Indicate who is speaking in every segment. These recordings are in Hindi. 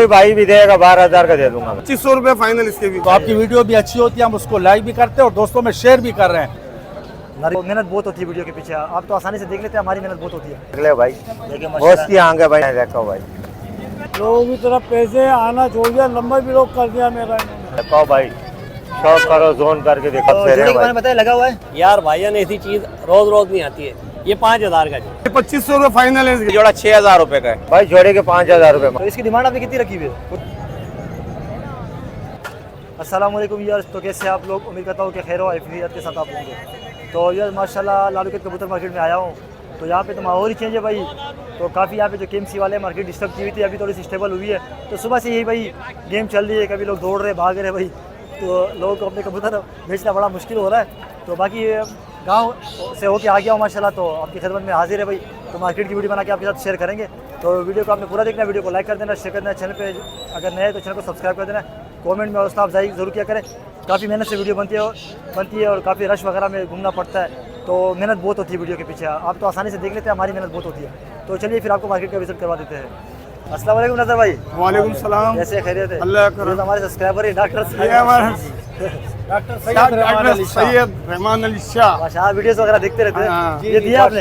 Speaker 1: भाई भी देगा 12,000 का दे दूंगा।
Speaker 2: 2500 रुपए फाइनल इसके भी।
Speaker 3: तो आपकी वीडियो भी अच्छी होती है, हम उसको लाइक भी करते हैं और दोस्तों में शेयर भी कर रहे हैं।
Speaker 4: मेहनत बहुत होती है वीडियो के पीछे, आप तो आसानी से देख लेते हैं, हमारी मेहनत बहुत होती है।
Speaker 1: अगले भाई बहुत की आगे भाई देखो भाई,
Speaker 5: लोगों की तरफ पैसे आना छोड़ दिया, नंबर भी लोग कर दिया मेरा।
Speaker 1: देखो भाई, शौक करो जोन करके देखो।
Speaker 4: तो बताया लगा हुआ है
Speaker 6: यार भाईया ने ऐसी चीज रोज रोज नहीं आती है। ये 5,000 का जो
Speaker 2: 2500 रुपए फाइनल है इसके।
Speaker 6: जोड़ा 6,000 रुपए का है
Speaker 1: भाई, जोड़े के 5,000 रुपए।
Speaker 4: तो इसकी डिमांड आपने कितनी रखी हुई है? अस्सलाम वालेकुम यार, तो कैसे आप लोग? उम्मीद करता हूँ कि खैर आफियत के साथ आप होंगे। तो यार माशाल्लाह लालू के कबूतर मार्केट में आया हूँ, तो यहाँ पे तो माहौल ही चेंज है भाई। तो काफ़ी यहाँ पे जो KMC वाले मार्केट डिस्टर्ब की हुई थी, अभी थोड़ी सी स्टेबल हुई है। तो सुबह से यही भाई गेम चल रही है, कभी लोग दौड़ रहे भाग रहे भाई, तो लोगों को अपने कबूतर बेचना बड़ा मुश्किल हो रहा है। तो बाकी गांव से होके आ गया हूँ माशाल्लाह, तो आपकी खिदमत में हाजिर है भाई। तो मार्केट की वीडियो बना के आपके साथ शेयर करेंगे। तो वीडियो को आपने पूरा देखना, वीडियो को लाइक कर देना, शेयर कर देना, चैनल पे अगर नए तो चैनल को सब्सक्राइब कर देना, कमेंट में हौसला अफजाई जरूर किया करें। काफ़ी मेहनत से वीडियो बनती है और काफ़ी रश वगैरह में घूमना पड़ता है, तो मेहनत बहुत होती है वीडियो के पीछे। आप तो आसानी से देख लेते हैं, हमारी मेहनत बहुत होती है। तो चलिए फिर आपको मार्केट का विजिट करवा देते हैं। अस्सलाम वालेकुम नज़र भाई।
Speaker 2: वालेकुम सलाम।
Speaker 4: कैसे खैरियत है?
Speaker 2: अल्लाह का
Speaker 4: तो हमारे सब्सक्राइबर है डॉक्टर
Speaker 2: डॉक्टर सैयद रहमान अली शाह।
Speaker 4: माशाल्लाह वीडियोस वगैरह देखते रहते हैं। ये दिया आपने,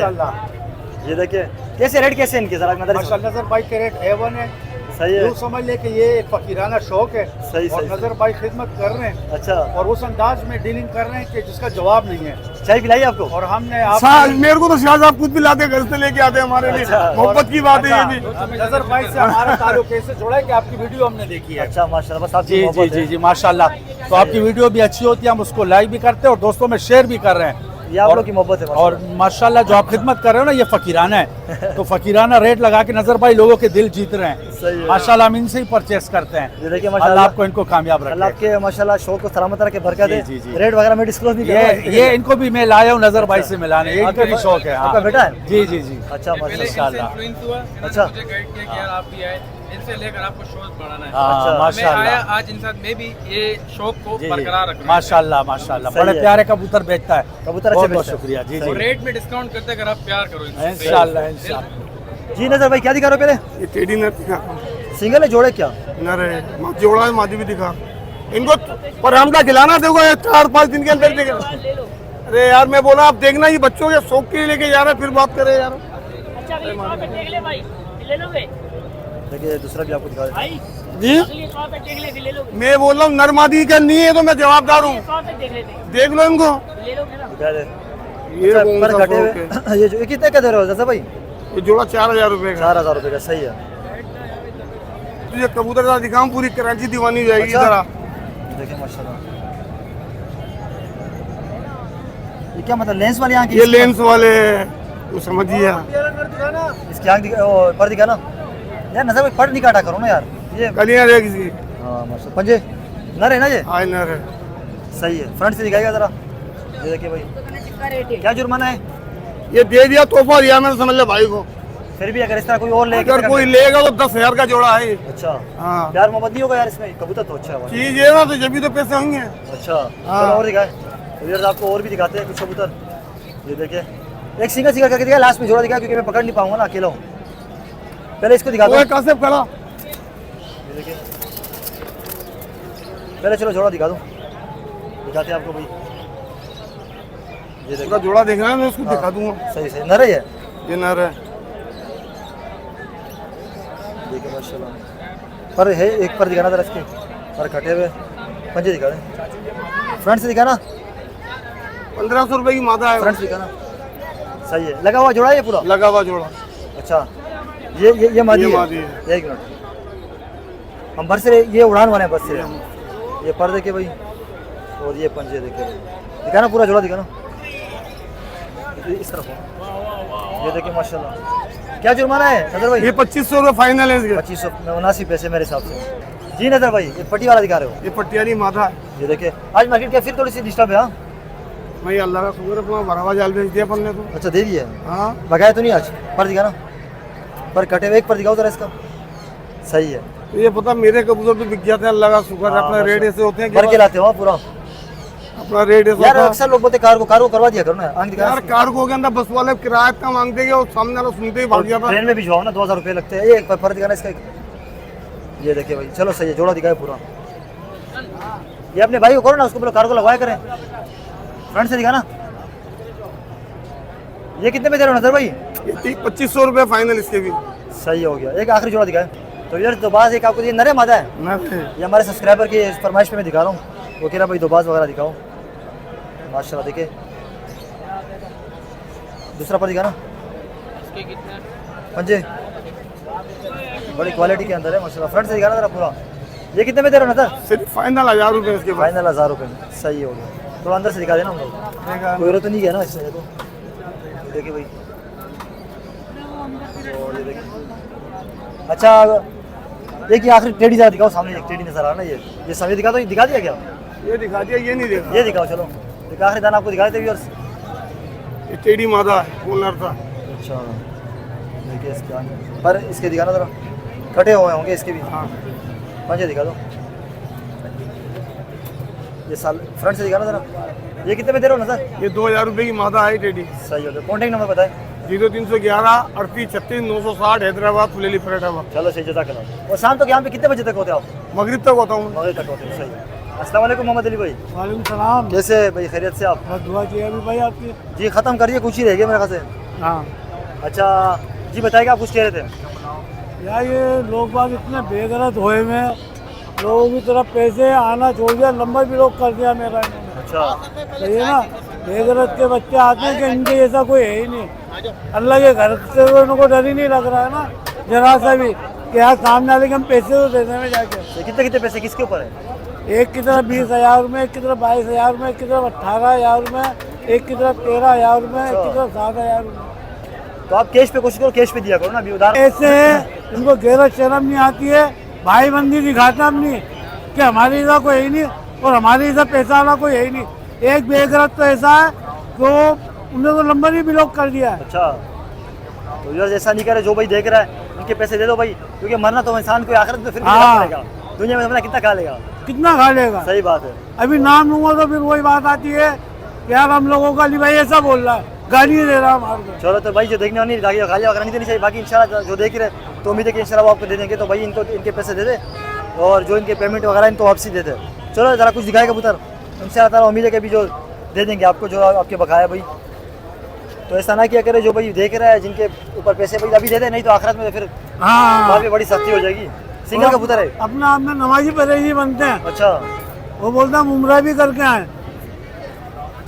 Speaker 4: ये देखिए कैसे रेट कैसे इनके जरा
Speaker 3: नजर भाई के रेट A1 है।
Speaker 4: सही है,
Speaker 3: यूँ समझ ले कि ये एक फकीराना शौक है।
Speaker 4: सही
Speaker 3: और
Speaker 4: सही
Speaker 3: नजर भाई खिदमत कर रहे हैं,
Speaker 4: अच्छा,
Speaker 3: और उस अंदाज में डीलिंग कर रहे हैं कि जिसका जवाब नहीं है।
Speaker 4: चाय पिलाई आपको?
Speaker 3: और हमने आप
Speaker 2: मेरे को तो शाह साहब खुद भी लाते, घर से लेके आते हैं हमारे लिए।
Speaker 4: अच्छा।
Speaker 2: मोहब्बत की बात है ये भी।
Speaker 3: नजर भाई से हमारा ताल्लुक कैसे जुड़ा है कि आपकी वीडियो हमने देखी है।
Speaker 4: अच्छा माशाल्लाह, बस आपकी
Speaker 3: जी जी
Speaker 4: मोहब्बत
Speaker 3: जी
Speaker 4: है।
Speaker 3: जी माशाल्लाह। तो आपकी वीडियो भी अच्छी होती है, हम उसको लाइक भी करते हैं और दोस्तों में शेयर भी कर रहे हैं।
Speaker 4: ये आप लोग की मोहब्बत है।
Speaker 3: और माशाल्लाह जो आप खिदमत कर रहे हो ना, ये फकीराना है। तो फकीराना रेट लगा के नजर भाई लोगों के दिल जीत रहे
Speaker 4: सही है।
Speaker 3: हैं। माशाल्लाह हम इनसे ही परचेस करते हैं।
Speaker 4: ये देखिए
Speaker 3: अल्लाह
Speaker 4: माशाल्लाह,
Speaker 3: आपको इनको कामयाब
Speaker 4: अल्लाह
Speaker 3: रखे।
Speaker 4: आपके माशाल्लाह शौक को सलामत रखे, बरकत
Speaker 3: जी,
Speaker 4: है।
Speaker 3: जी, जी।
Speaker 4: रेट वगैरह में डिस्क्लोज नहीं
Speaker 3: ये इनको भी मैं लाया हूँ नजर भाई से मिलाने, ये इनका भी शौक है। हाँ।
Speaker 4: आपका बेटा है?
Speaker 3: जी जी जी।
Speaker 4: अच्छा माशाल्लाह,
Speaker 7: अच्छा
Speaker 4: अच्छा।
Speaker 7: मुझे गाइड किया कि यार आप भी आए, इनसे लेकर आपको शौक बढ़ाना है।
Speaker 3: हाँ,
Speaker 4: अच्छा।
Speaker 7: मैं आया
Speaker 3: माशाल्लाह
Speaker 7: आज इनके साथ, मैं भी ये शौक को
Speaker 3: जी,
Speaker 7: बरकरार रखना है।
Speaker 3: माशाल्लाह माशाल्लाह,
Speaker 4: सही
Speaker 3: बड़े
Speaker 4: है।
Speaker 3: प्यारे कबूतर बेचता है।
Speaker 4: कबूतर
Speaker 3: बहुत
Speaker 4: अच्छे
Speaker 3: बहुत
Speaker 4: बेचता है।
Speaker 3: शुक्रिया। जी
Speaker 7: और
Speaker 3: जी
Speaker 7: रेट में डिस्काउंट करते अगर आप प्यार करो इनसे।
Speaker 3: इंशाल्लाह इंशाल्लाह।
Speaker 4: जी नजर भाई क्या दिखा रहे हो पहले?
Speaker 2: ये टेडी नर दिखा,
Speaker 4: सिंगल है जोड़े क्या?
Speaker 2: नर है, जोड़ा है, मादी भी दिखा। इनको पर हमका खिलाना देखो 4-5 दिन के अंदर देगा। अरे यार मैं बोला आप देखना, ये बच्चों के शौक के लिए लेके जा रहे हैं, फिर बात करें यार।
Speaker 4: देखिए दूसरा भी आपको दिखा रहे हैं।
Speaker 2: जी मैं बोल रहा हूँ नरमादी का नहीं है तो मैं जवाबदार हूँ, देख लो इनको।
Speaker 4: दिखा रहे हैं।
Speaker 2: ये
Speaker 4: अच्छा,
Speaker 2: कौन
Speaker 4: पर
Speaker 2: सा
Speaker 4: घटे
Speaker 2: शौक
Speaker 4: हुए
Speaker 2: है?
Speaker 4: ये जो कितने का दे रहे हो जैसा भाई?
Speaker 2: ये जोड़ा 4,000 रुपए का।
Speaker 4: 4,000 रुपए का, सही है।
Speaker 2: तुझे कबूतर का दिखाऊं, पूरी कराची दीवानी हो जाएगी
Speaker 4: अच्छा।
Speaker 2: जरा।
Speaker 4: देखिए माशाल्लाह, ये क्या मतलब लेंस वाले यहाँ की?
Speaker 2: ये लेंस वाले तो समझिए।
Speaker 4: इसकी आँख दिखा, पर दिखा ना यार, नजर भाई पर नहीं काटा करो ना यार। ये
Speaker 2: कलियां देख इसकी,
Speaker 4: हाँ माशाल्लाह, पंजे नर है ना ये?
Speaker 2: आई नर है।
Speaker 4: सही है, फ्रंट से दिखाएगा जरा। ये देखिए भाई, क्या जुर्माना है?
Speaker 2: ये दे दिया, तोहफा दिया मैंने, समझ ले भाई को।
Speaker 4: फिर भी अगर इस तरह कोई और ले
Speaker 2: अगर कोई लेगा तो 10,000 का जोड़ा है ये।
Speaker 4: अच्छा,
Speaker 2: हाँ
Speaker 4: प्यार मोहब्बत नहीं होगा यार इसमें? कबूतर तो अच्छा है भाई।
Speaker 2: चीज है ना, तो जब भी तो पैसे होंगे।
Speaker 4: अच्छा
Speaker 2: हाँ।
Speaker 4: चलो और दिखाए तो यार, आपको और भी दिखाते हैं कुछ कबूतर। ये देखिए एक सिंगल सिंगल करके दिखा, लास्ट में जोड़ा दिखा क्योंकि मैं पकड़ नहीं पाऊंगा ना, अकेला हूँ। पहले इसको दिखाता
Speaker 2: ओए
Speaker 4: हूँ।
Speaker 2: कासिफ खड़ा।
Speaker 4: ये देखिए, पहले चलो जोड़ा दिखा दूँ, दिखाते हैं आपको भाई। ये
Speaker 2: उसका
Speaker 4: देखो,
Speaker 2: जोड़ा देखना है, मैं उसको
Speaker 4: हाँ।
Speaker 2: दिखा दूंगा।
Speaker 4: सही सही नर है ये।
Speaker 2: ये नर है।
Speaker 4: देखिए माशाल्लाह, पर है एक पर दिखाना था इसके, पर कटे हुए पंजे दिखा रहे। फ्रंट से दिखाना,
Speaker 2: 1500 रुपए की मादा है।
Speaker 4: फ्रंट से दिखाना। सही है, लगा हुआ जोड़ा है ये पूरा?
Speaker 2: लगा हुआ जोड़ा।
Speaker 4: अच्छा, ये मादी
Speaker 2: ये
Speaker 4: है।
Speaker 2: मादी है।
Speaker 4: एक मिनट, हम भर से ये उड़ान वाले हैं बस से। ये पर देखे भाई, और ये पंजे देखे भाई। दिखाना पूरा जोड़ा दिखाना, इस तरफ हो। ये देखिए माशाल्लाह, क्या जुर्माना है नजर भाई?
Speaker 2: ये 2500 रुपए फाइनल है इसके।
Speaker 4: 2579 पैसे मेरे हिसाब से। जी नजर भाई, ये पट्टी वाला दिखा रहे हो?
Speaker 2: ये पटियाली मादा है।
Speaker 4: ये देखिए, आज मार्केट क्या फिर थोड़ी सी डिस्टर्ब है? हाँ
Speaker 2: भाई अल्लाह का शुक्र है, अपना भरावा जाल भेज दिया अपन ने तो।
Speaker 4: अच्छा दे दिया,
Speaker 2: हाँ
Speaker 4: भगाया तो नहीं आज? पर दिखाना, पर कटे हुए एक पर दिखाओ जरा इसका। सही है,
Speaker 2: तो ये पता मेरे कबूतर तो बिक जाते हैं, अल्लाह का शुक्र है।
Speaker 4: हाँ,
Speaker 2: अपना रेट ऐसे होते हैं कि
Speaker 4: भर के लाते हो पूरा।
Speaker 2: अपना रेट ऐसा
Speaker 4: यार
Speaker 2: होता है।
Speaker 4: अक्सर लोग बोलते कार को करवा दिया करो ना, आंख दिखा।
Speaker 2: यार कार्गो के अंदर बस वाले किराया इतना मांगते हैं कि वो सामने वाला सुनते ही भाग जाता है।
Speaker 4: ट्रेन में भिजवाओ ना, 2,000 रुपये लगते हैं। ये एक पर दिखाना इसका, ये देखिए भाई, चलो सही है, जोड़ा दिखाए पूरा। ये अपने भाई को करो ना, उसको बोलो कार को लगवाया करें, फ्रंट से दिखाना। ये कितने में दे रहे हो नजर भाई?
Speaker 2: ये 2500 रुपये फाइनल इसके भी।
Speaker 4: सही हो गया। एक आखिरी जोड़ा दिखाए तो यार, दोबाज एक आपको ये नरे मादा है, ये हमारे सब्सक्राइबर की फरमाइश पे मैं दिखा रहा हूँ। वो कह रहा भाई दोबाज वगैरह दिखाओ, माशाल्लाह। देखिए दूसरा पर दिखाना,
Speaker 7: इसके कितने?
Speaker 4: पंजे बड़ी क्वालिटी के अंदर है माशाल्लाह। फ्रंट से दिखाना जरा पूरा। ये कितने में दे रहे हो नजर?
Speaker 2: सिर्फ फाइनल 1000 रुपये इसके बाद।
Speaker 4: फाइनल 1000 रुपये में। सही हो गया। थोड़ा अंदर से दिखा देना हम लोग, कोई जरूरत तो नहीं है ना इससे। देखो देखिए भाई, और ये देखिए। अच्छा देखिए आखिरी टेडी जरा दिखाओ, सामने एक टेडी नजर आ रहा है ना, ये सामने दिखा दो। ये दिखा दिया क्या?
Speaker 2: ये दिखा दिया, ये नहीं देखा।
Speaker 4: ये दिखाओ चलो। एक आखिरी दाना आपको दिखा देते व्यूअर्स।
Speaker 2: ये टेढ़ी मादा है, ओनर था।
Speaker 4: अच्छा देखिए इसके आगे पर इसके दिखाना जरा, कटे हुए होंगे इसके भी।
Speaker 2: हाँ
Speaker 4: पंजे दिखा दो। ये साल फ्रंट से दिखाना जरा। ये कितने में दे रहे हो नजर?
Speaker 2: ये 2000 रुपये की मादा है टेढ़ी।
Speaker 4: सही हो गया। कॉन्टेक्ट नंबर बताए।
Speaker 2: 0311 38 36 960 हैदराबाद फुलेली फरीदाबाद।
Speaker 4: चलो सही, जज़ाकल्लाह। और शाम तक यहाँ पे कितने बजे तक होते हो आप?
Speaker 2: मगरिब तक होता हूँ।
Speaker 4: मगरिब तक होते हो। सही है। अस्सलाम वालेकुम मोहम्मद अली भाई,
Speaker 5: वालेकुम सलाम।
Speaker 4: कैसे भाई, खैरियत से आप?
Speaker 5: बस दुआ चाहिए अभी भाई आपकी।
Speaker 4: जी ख़त्म करिए, कुछ ही रह गया मेरे ख्याल से।
Speaker 5: हाँ
Speaker 4: अच्छा जी बताइएगा, आप कुछ कह रहे थे?
Speaker 5: यार ये लोग बाग इतने बेगरत हुए में, लोगों की तरफ पैसे आना छोड़ दिया, नंबर भी लोग कर दिया मेरा इन्होंने।
Speaker 4: अच्छा
Speaker 5: सही है ना, बेगरत के बच्चे आते हैं कि इनके जैसा कोई है ही नहीं। अल्लाह के घर से तो इनको डर ही नहीं लग रहा है ना जरा सा भी, कि यार सामने वाले के हम पैसे तो देने में जाके।
Speaker 4: तो कितने कितने पैसे किसके ऊपर है?
Speaker 5: एक की तरफ 20,000 में, एक की तरफ 22,000 में, एक की तरफ 18,000 में, एक की तरफ 13,000 में, एक की तरफ 7,000 में।
Speaker 4: तो आप कैश पे कोशिश करो, कैश पे दिया करो ना, अभी उधार।
Speaker 5: ऐसे है इनको गैरत शर्म नहीं आती है, भाई बंदी दिखाता अपनी कि हमारे जैसा कोई है नहीं और हमारे जैसा पैसा वाला कोई है ही नहीं। एक बेगरत तो ऐसा है तो उन्होंने तो नंबर ही ब्लॉक कर दिया है।
Speaker 4: अच्छा तो यार ऐसा नहीं करे, जो भाई देख रहा है उनके पैसे दे दो भाई, क्योंकि मरना तो इंसान को आखिरत में फिर भी
Speaker 5: हाँ।
Speaker 4: पड़ेगा। दुनिया में अपना कितना खा लेगा,
Speaker 5: कितना खा लेगा।
Speaker 4: सही बात है।
Speaker 5: अभी नाम लूंगा तो फिर वही बात आती है कि यार हम लोगों का अली भाई ऐसा बोल रहा है, गाली दे रहा है हमारे को।
Speaker 4: चलो तो भाई जो देखने वाली गाली वगैरह नहीं देनी चाहिए, बाकी इंशाल्लाह जो देख रहे तो उम्मीद है कि इंशाल्लाह वो आपको दे देंगे। तो भाई इनको इनके पैसे दे दे और जो इनके पेमेंट वगैरह इनको वापसी दे दे। चलो ज़रा कुछ दिखाएगा पुत्र, इंशाल्लाह ताला उम्मीद है कि अभी जो दे देंगे आपको, जो आपके बकाया भाई। तो ऐसा ना किया करे, जो भाई देख रहा है जिनके ऊपर पैसे भाई अभी दे दे, नहीं तो आखिरत में फिर
Speaker 5: हाँ
Speaker 4: वहाँ पे बड़ी सख्ती हो जाएगी। सिंगल का पुत्र है?
Speaker 5: अपना आप में नमाजी परहेजी बनते हैं,
Speaker 4: अच्छा
Speaker 5: वो बोलता है उम्रा भी करके आए।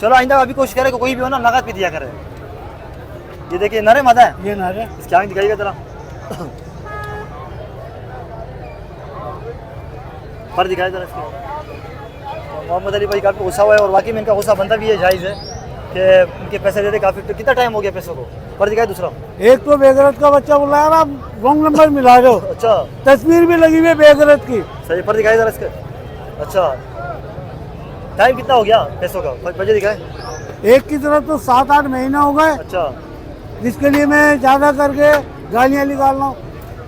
Speaker 4: चलो आइंदा अभी कोशिश करे कि कोई भी हो ना नगद पे दिया करे। ये देखिए नरे मादा है,
Speaker 5: ये ना रे
Speaker 4: इसकी आँख दिखाइएगा जरा। पर दिखाया जरा इसको। तो मोहम्मद अली भाई काफ़ी गुस्सा हुआ है और वाकई में इनका गुस्सा बनता भी है, जायज़ है कि उनके पैसे दे दे काफ़ी। तो कितना टाइम हो गया पैसों को? पर दिखाए दूसरा।
Speaker 5: एक तो बेगरत का बच्चा बोला यार आप रॉन्ग नंबर मिला रहे हो,
Speaker 4: अच्छा
Speaker 5: तस्वीर भी लगी हुई है बेगरत की।
Speaker 4: सही, पर दिखाए जरा इसके। अच्छा टाइम कितना हो गया पैसों का? बजे दिखाए।
Speaker 5: एक की तरफ तो 7-8 महीने हो गए,
Speaker 4: अच्छा
Speaker 5: जिसके लिए मैं ज़्यादा करके गालियाँ निकाल रहा हूँ।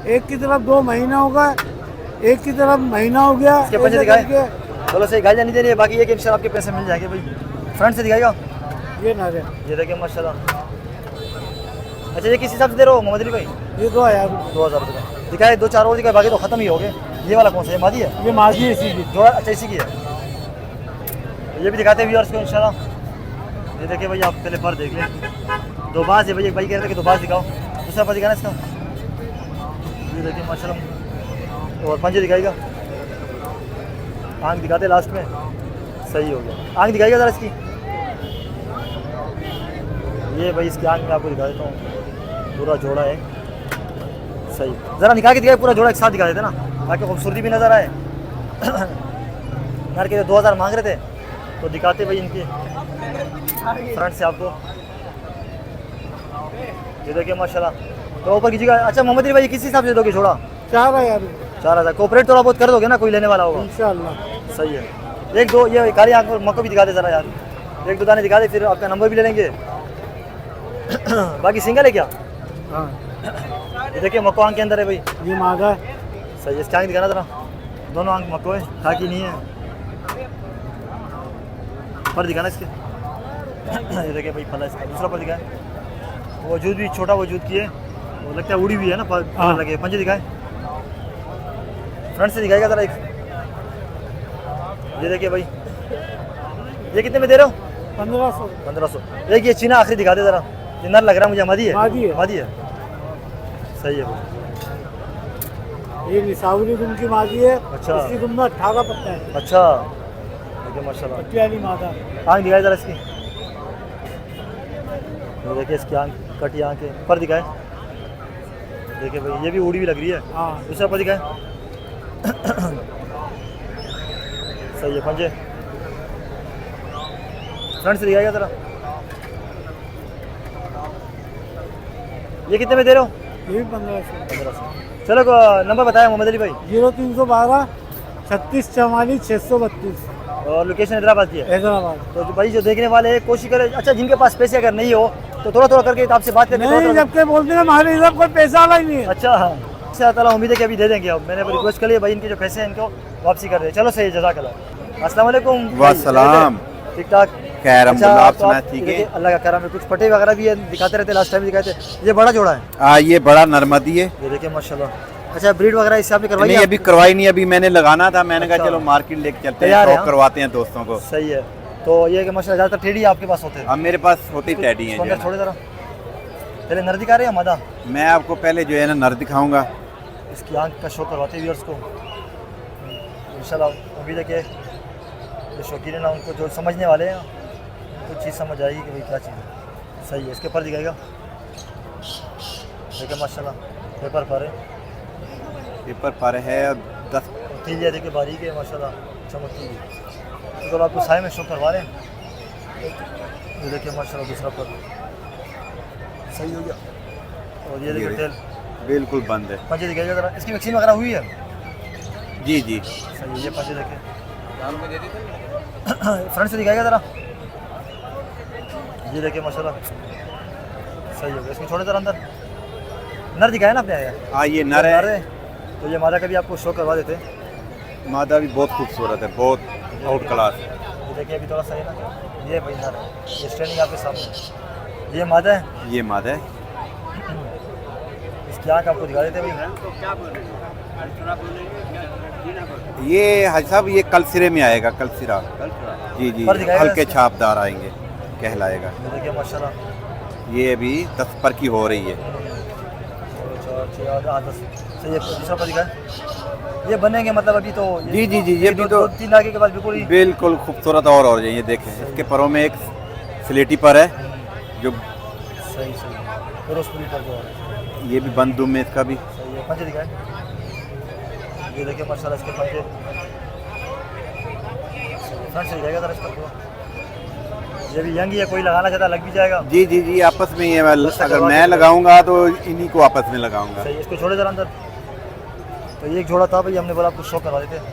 Speaker 5: एक की तरफ 2 महीने हो गए, एक की तरफ महीना हो गया।
Speaker 4: इसके पैसे
Speaker 5: ऐसे
Speaker 4: दिखाए।
Speaker 5: करके
Speaker 4: चलो सही, गालियाँ नहीं दे रही है, बाकी ये कि इंशाल्लाह आपके पैसे मिल जाएंगे भाई। फ्रंट से दिखाएगा।
Speaker 5: ये ना रे,
Speaker 4: ये देखिए माशाल्लाह। अच्छा ये किस हिसाब से दे रहे हो मोहम्मद अली भाई?
Speaker 5: ये 2,000
Speaker 4: 2000 रुपये का दिखाए, 2-4 और दिखाए, बाकी तो खत्म ही हो गए। ये वाला कौन सा है? मादी है
Speaker 5: ये माजी है इसी की।
Speaker 4: जो? अच्छा इसी की है। ये भी दिखाते हैं व्यूअर्स को इंशाल्लाह। ये देखिए भाई, आप पहले पर देख लें। दो बाज है भाई, एक भाई कह रहे थे कि दो बाज दिखाओ, दूसरा पर दिखाना इसका। ये देखिए माशाल्लाह। और पंजे दिखाएगा, आँख दिखाते लास्ट में। सही हो गया, आँख दिखाएगा ज़रा इसकी। ये भाई इसकी आँख में आपको दिखा देता हूँ, पूरा जोड़ा है। सही, ज़रा निकाल के दिखाए, पूरा जोड़ा एक साथ दिखा देते ना, ताकि खूबसूरती भी नज़र आए। यार के 2000 मांग रहे थे तो दिखाते भाई इनकी फ्रंट से आपको। ये देखिए माशाल्लाह। तो ऊपर कीजिएगा। अच्छा मोहम्मद अली भाई किस हिसाब से दोगे जोड़ा?
Speaker 5: 4,000
Speaker 4: 4000। कोऑपरेट थोड़ा बहुत कर दोगे ना, कोई लेने वाला होगा?
Speaker 5: इंशाल्लाह।
Speaker 4: सही है। एक दो ये काली आँख मक्को भी दिखा दे ज़रा यार, एक दो दाने दिखा दे, फिर आपका नंबर भी ले लेंगे। बाकी सिंगल है क्या?
Speaker 5: हाँ
Speaker 4: ये देखिए मक्को आँख के अंदर है भाई।
Speaker 5: ये मांगा है।
Speaker 4: सही है, इसकी आँख दिखाना ज़रा। दोनों आँख मक्को है, खाकी नहीं है। पर दिखाना इसके। ये देखिए भाई फला इसका। दूसरा पर दिखाए, वजूद भी छोटा वजूद की है, वो लगता है उड़ी हुई है ना, पर
Speaker 5: हाँ।
Speaker 4: लगे। पंजे दिखाए, फ्रंट से दिखाएगा ज़रा एक, ये देखिए भाई, ये कितने में दे रहे हो?
Speaker 5: 1500।
Speaker 4: 1500। एक ये चीना आखिरी दिखा दे ज़रा, ये नर लग रहा है मुझे, मादी है?
Speaker 5: मादी है।
Speaker 4: मादी है, सही है भाई।
Speaker 5: ये निसावरी दुम की मादी है।
Speaker 4: अच्छा।
Speaker 5: इसकी दुम में 18 पत्ते हैं।
Speaker 4: अच्छा, देखिए माशाल्लाह।
Speaker 5: पट्टी वाली मादा।
Speaker 4: आँख दिखाए ज़रा इसकी, ये देखिए इसकी आँख, कटी आँख है, पर दिखाए, देखिए भाई ये भी उड़ी भी लग रही है।
Speaker 5: हाँ।
Speaker 4: दूसरा पर दिखाए, सही है। पंजे फ्रंट से दिखाएगा ज़रा, ये कितने में दे रहे हो?
Speaker 5: ये भी 1500।
Speaker 4: 1500। चलो नंबर बताया मोहम्मद अली भाई,
Speaker 5: 0312 36 44 632
Speaker 4: और लोकेशन हैदराबाद की है।
Speaker 5: हैदराबाद।
Speaker 4: तो भाई जो देखने वाले हैं कोशिश करें, अच्छा जिनके पास पैसे अगर नहीं हो तो थोड़ा थोड़ा करके आपसे बात करके
Speaker 5: नहीं, जब के बोलते हैं हमारे इधर कोई पैसा वाला ही नहीं है।
Speaker 4: अच्छा हाँ, अच्छा ताला उम्मीद है कि अभी दे देंगे। अब मैंने रिक्वेस्ट कर लिया भाई, इनके जो पैसे हैं इनको वापसी कर दे। चलो सही, जज़ाकल्लाह। अस्सलाम वालेकुम।
Speaker 8: वास्सलाम।
Speaker 4: ठीक ठाक,
Speaker 8: खैर अल्हम्दुलिल्लाह, आप
Speaker 4: तो
Speaker 8: सुनाए
Speaker 4: आप
Speaker 8: ठीक
Speaker 4: देखिए,
Speaker 8: है?
Speaker 4: अल्लाह का करम है। कुछ पटे वगैरह भी है, दिखाते रहते, लास्ट टाइम दिखाते। ये बड़ा जोड़ा है,
Speaker 8: ये बड़ा नरमदी है।
Speaker 4: ये देखिए माशाल्लाह। अच्छा ब्रीड वगैरह इससे आपने करवाई
Speaker 8: नहीं
Speaker 4: है?
Speaker 8: अभी करवाई नहीं, अभी मैंने लगाना था, मैंने कहा
Speaker 4: अच्छा।
Speaker 8: चलो मार्केट लेके चलते
Speaker 4: तैयार
Speaker 8: हैं,
Speaker 4: है,
Speaker 8: शौक करवाते हैं दोस्तों को।
Speaker 4: सही है। तो ये कि माशाल्लाह ज़्यादातर टेडी आपके पास होते हैं?
Speaker 8: अब मेरे पास होती टैडी हैं
Speaker 4: इसको
Speaker 8: जो
Speaker 4: अंदर
Speaker 8: है
Speaker 4: छोड़े ज़रा, पहले नर दिखा रहे हैं मादा?
Speaker 8: ना। मैं आपको पहले जो है ना नर दिखाऊंगा।
Speaker 4: इसकी आंख का शो करवाते हैं व्यूअर्स को इंशाल्लाह। उम्मीद है कि जो शौकीन है ना, उनको जो समझने वाले हैं कुछ चीज़ समझ आएगी कि भाई क्या चीज़ है। सही है, इसके ऊपर दिखाएगा, देखिए माशाल्लाह पेपर पर है,
Speaker 8: पेपर पर है 10।
Speaker 4: तीलिया देखिए बारीक है माशाल्लाह, चमकती है। तो आपको साय में शो करवा रहे हैं, ये देखिए माशाल्लाह दूसरा पर सही हो गया। और ये देखिए टेल
Speaker 8: बिल्कुल बंद है।
Speaker 4: पंजे दिखाइए ज़रा, इसकी वैक्सीन वगैरह हुई है?
Speaker 8: जी जी।
Speaker 4: सही है, ये पंजे देखें, फ्रंट से दिखाएगा ज़रा, ये देखिए माशाल्लाह सही हो गया। इसको छोड़े ज़रा अंदर, नर दिखाया ना आपने? आया
Speaker 8: हाँ ये नर है।
Speaker 4: तो ये मादा का भी आपको शो करवा देते हैं।
Speaker 8: मादा भी बहुत खूबसूरत है, बहुत आउट क्लास है।
Speaker 4: ये देखिए अभी थोड़ा सही ना, ये भाई नर है, ये स्टैंडिंग आपके सामने, ये मादा है,
Speaker 8: ये मादा है।
Speaker 4: इसकी आँख आपको दिखा देते हैं भाई।
Speaker 8: ये हाजी साहब ये कल सिरे में आएगा, कल सिरा। जी जी,
Speaker 4: पर दिखाएगा
Speaker 8: हल्के
Speaker 4: इसका?
Speaker 8: छापदार आएंगे, कहलाएगा।
Speaker 4: ये देखिए माशाल्लाह,
Speaker 8: ये अभी 10 पर की हो रही है।
Speaker 4: सही है। दूसरा पर दिखाए, ये बनेंगे मतलब अभी तो
Speaker 8: जी जी जी, ये भी तो
Speaker 4: 2-3 आगे के बाद बिल्कुल ही
Speaker 8: बिल्कुल खूबसूरत और जाए। ये देखें, इसके परों में एक स्लेटी पर है जो
Speaker 4: सही सही, फिर उस पूरी पर जो है
Speaker 8: ये भी बंद दुम है, इसका भी
Speaker 4: सही है। पंजे दिखाए, ये देखिए माशाल्लाह इसके पंजे, फ्रंट से दिखाएगा ज़रा इसका पूरा। ये भी यंग ही है, कोई लगाना चाहता लग भी जाएगा।
Speaker 8: जी जी जी, आपस में ही है। अगर मैं लगाऊंगा तो इन्हीं को आपस में लगाऊंगा।
Speaker 4: सही, इसको छोड़े ज़रा अंदर। तो ये एक जोड़ा था भाई, हमने बोला आपको शो करवा देते हैं।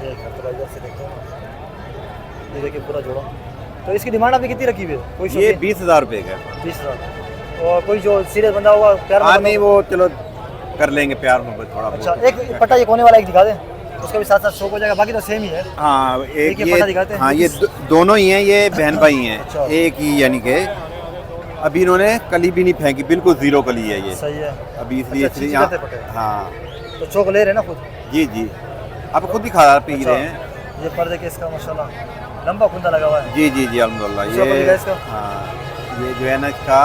Speaker 4: ये थोड़ा इधर से देखते हैं, ये देखिए पूरा जोड़ा। तो इसकी डिमांड आपने कितनी रखी हुई है? कोई
Speaker 8: ये 20,000 रुपये का।
Speaker 4: 20,000। और कोई जो सीरियस बंदा होगा प्यार
Speaker 8: हाँ
Speaker 4: में
Speaker 8: नहीं, वो चलो कर लेंगे प्यार मोहब्बत थोड़ा
Speaker 4: अच्छा,
Speaker 8: बहुत।
Speaker 4: एक पट्टा ये कोने वाला एक दिखा दें, उसका भी साथ साथ शो हो जाएगा, बाकी तो सेम ही है।
Speaker 8: हाँ एक
Speaker 4: ये पता दिखाते
Speaker 8: ये,
Speaker 4: हैं?
Speaker 8: हाँ ये दोनों ही हैं, ये बहन भाई हैं।
Speaker 4: अच्छा।
Speaker 8: एक ही, यानी कि अभी इन्होंने कली भी नहीं फेंकी, बिल्कुल जीरो कली है ये
Speaker 4: सही है।
Speaker 8: अभी, इसलिए
Speaker 4: अच्छा, चीज़
Speaker 8: यहाँ।
Speaker 4: करते पटे।
Speaker 8: हाँ
Speaker 4: तो चौक ले रहे हैं ना खुद?
Speaker 8: जी जी, आप खुद ही खा पी
Speaker 4: अच्छा,
Speaker 8: रहे हैं।
Speaker 4: ये पर्दे के इसका माशाल्लाह लंबा कुंदा लगा हुआ है।
Speaker 8: जी जी जी, अल्हम्दुलिल्लाह।
Speaker 4: दूसरा पर दिखा
Speaker 8: ये
Speaker 4: इसका?
Speaker 8: हाँ, ये जो है ना इसका,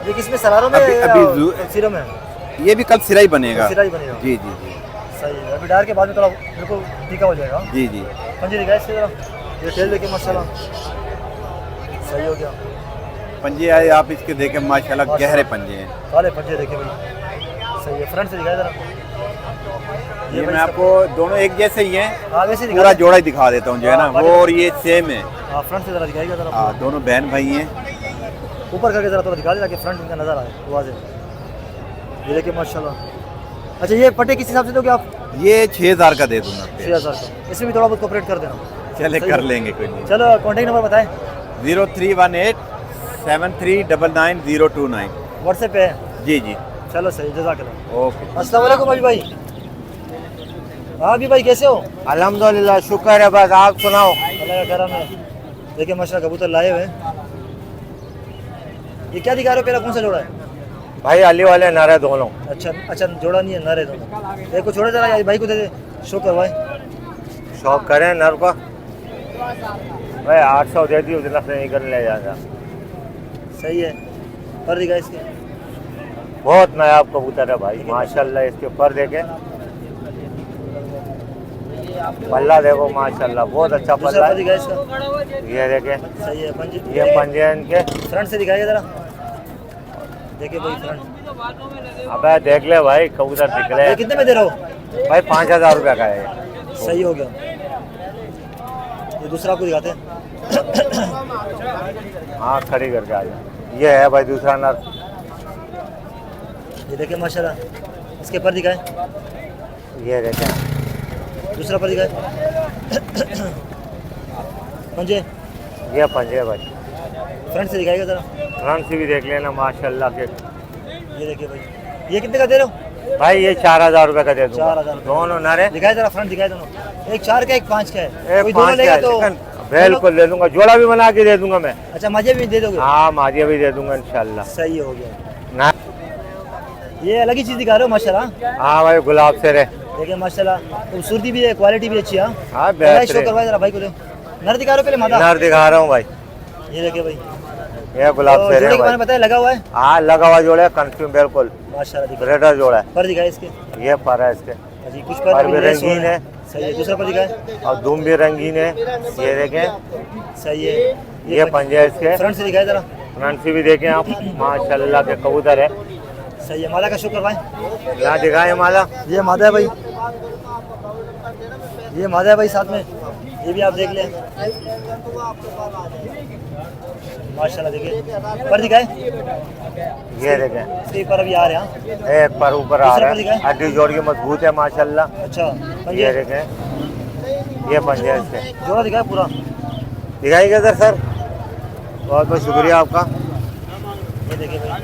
Speaker 4: ये किसमें सरारों में
Speaker 8: अभी
Speaker 4: सिरों में?
Speaker 8: ये भी कल सिरा ही बनेगा।
Speaker 4: सिरा ही बनेगा।
Speaker 8: जी जी जी
Speaker 4: सही है, अभी डाल के बाद में थोड़ा बिल्कुल टीका हो जाएगा।
Speaker 8: जी जी।
Speaker 4: पंजे दिखाए इसके जरा, ये टेल देखिए माशाल्लाह सही हो गया।
Speaker 8: पंजे आए आप इसके देखें माशाल्लाह, गहरे पंजे हैं।
Speaker 4: काले पंजे देखे भाई, सही है। फ्रंट से दिखाए जरा,
Speaker 8: ये
Speaker 4: भाई
Speaker 8: मैं आपको दोनों एक जैसे ही हैं,
Speaker 4: आगे से
Speaker 8: पूरा जोड़ा ही दिखा देता हूँ जो है ना, वो और ये सेम है।
Speaker 4: हाँ फ्रंट से जरा दिखाएगा जरा,
Speaker 8: हाँ दोनों बहन भाई हैं।
Speaker 4: ऊपर करके जरा थोड़ा दिखा दे ताकि फ्रंट इनका नज़र आए वाज़े। ये देखिए माशाल्लाह। अच्छा ये पट्टे किस हिसाब से दोगे आप?
Speaker 8: ये 6,000 का दे दूंगा।
Speaker 4: 6,000 का, इसमें भी थोड़ा बहुत कोऑपरेट कर देना।
Speaker 8: चले
Speaker 4: सही
Speaker 8: कर
Speaker 4: है।
Speaker 8: लेंगे, कोई नहीं।
Speaker 4: चलो कॉन्टैक्ट नंबर बताएं।
Speaker 8: 0318 7399
Speaker 4: व्हाट्सएप पे है?
Speaker 8: जी जी।
Speaker 4: चलो सही, जज़ाकल्लाह।
Speaker 8: ओके।
Speaker 4: अस्सलाम वालेकुम अभी भाई। हाँ भी भाई कैसे हो?
Speaker 1: अल्हम्दुलिल्लाह, शुक्र है, बस आप सुनाओ।
Speaker 4: अल्लाह का करम है। देखिए माशाल्लाह कबूतर लाए हुए हैं। ये क्या दिखा रहे हो, पहला कौन सा जोड़ा है?
Speaker 1: भाई अली वाले नर है दोनों।
Speaker 4: अच्छा अच्छा, जोड़ा नहीं है, नर है दोनों। देखो छोड़े जरा, यार भाई को दे दे, शो कर भाई।
Speaker 1: शौक करें नर को भाई 800 दे दी, उतना से नहीं कर ले जाएगा।
Speaker 4: सही है, पर दिखा इसके।
Speaker 1: बहुत नायाब कबूतर है भाई माशाल्लाह। इसके ऊपर देखे पल्ला देखो माशाल्लाह, बहुत अच्छा
Speaker 4: दूसरा
Speaker 1: पल्ला
Speaker 4: पर
Speaker 1: है।
Speaker 4: दिखा इसका।
Speaker 1: ये देखे,
Speaker 4: सही है, पंजे
Speaker 1: ये पंजे हैं इनके।
Speaker 4: फ्रंट से दिखाइए जरा, देखिए भाई फ्रंट।
Speaker 1: अबे देख ले भाई कबूतर निकले।
Speaker 4: ये कितने में दे रहे हो?
Speaker 1: भाई 5000 रुपया का है ये।
Speaker 4: सही हो गया। ये दूसरा आपको दिखाते हैं।
Speaker 1: हाँ खड़ी करके आ जाए। ये है भाई दूसरा नर।
Speaker 4: ये देखिए माशाल्लाह, इसके पर दिखाए,
Speaker 1: ये देखे,
Speaker 4: दूसरा पर दिखाए। पंजे
Speaker 1: ये पंजे भाई।
Speaker 4: फ्रंट से दिखाएगा जरा।
Speaker 1: फ्रंट से भी देख लेना माशाल्लाह के।
Speaker 4: ये देखिए भाई, ये कितने का दे रहे हो?
Speaker 1: भाई ये 4000 रुपये का दे दूंगा।
Speaker 4: 4000
Speaker 1: दोनों नर है।
Speaker 4: दिखाए जरा, फ्रंट दिखाए दोनों। एक 4 का, एक 5 का है।
Speaker 1: एक
Speaker 4: कोई दोनों
Speaker 1: 5
Speaker 4: लेगा
Speaker 1: का
Speaker 4: तो
Speaker 1: है, बिल्कुल दे दूंगा। जोड़ा भी बना के दे दूंगा मैं।
Speaker 4: अच्छा, मजे भी दे दोगे?
Speaker 1: हाँ माजिया भी दे दूंगा इंशाल्लाह।
Speaker 4: सही हो गया।
Speaker 1: ना
Speaker 4: ये अलग ही चीज़ दिखा रहे हो माशाल्लाह।
Speaker 1: हाँ भाई गुलाब से रे।
Speaker 4: देखिए माशाल्लाह, खूबसूरती भी है, क्वालिटी भी अच्छी है।
Speaker 1: हाँ
Speaker 4: शो
Speaker 1: बेहतरीन।
Speaker 4: करवाए जरा भाई को दे। नर दिखा रहे हो पहले मादा?
Speaker 1: नर दिखा रहा हूँ भाई।
Speaker 4: ये देखिए भाई,
Speaker 1: ये गुलाब
Speaker 4: तो
Speaker 1: से
Speaker 4: जोड़े
Speaker 1: रे
Speaker 4: के बारे
Speaker 1: भाई।
Speaker 4: में बताया, लगा हुआ है
Speaker 1: हाँ लगा हुआ जोड़ा है, कंफ्यूम बिल्कुल
Speaker 4: माशाल्लाह। दिखा
Speaker 1: ब्रेडर जोड़ा है।
Speaker 4: पर दिखाए इसके।
Speaker 1: ये पर है इसके,
Speaker 4: जी कुछ
Speaker 1: पर
Speaker 4: पर
Speaker 1: भी रंगीन है।
Speaker 4: सही है, दूसरा पर दिखाए।
Speaker 1: और दुम भी रंगीन है। ये देखें,
Speaker 4: सही है।
Speaker 1: ये पंजे है इसके।
Speaker 4: फ्रंट से दिखाए जरा।
Speaker 1: फ्रंट से भी देखें आप, माशाल्लाह के कबूतर है।
Speaker 4: सही है, मादा का शो करवाएं।
Speaker 1: यहाँ दिखाए माला।
Speaker 4: ये मादा है भाई, ये मादा है भाई साथ में। ये भी आप देख लें माशाल्लाह। देखिए पर दिखाए,
Speaker 1: ये देखें,
Speaker 4: इसके पर अभी आ रहे हैं।
Speaker 1: एक पर ऊपर आ
Speaker 4: दूसरा
Speaker 1: रहा
Speaker 4: पर दिखाए।
Speaker 1: है, हड्डी जोड़ के मजबूत है माशाल्लाह।
Speaker 4: अच्छा,
Speaker 1: ये
Speaker 4: पंजे
Speaker 1: देखें, ये पंजे है इसके।
Speaker 4: जोड़ा दिखाए पूरा।
Speaker 1: दिखाइएगा सर, बहुत बहुत शुक्रिया आपका।
Speaker 4: ये देखिए भाई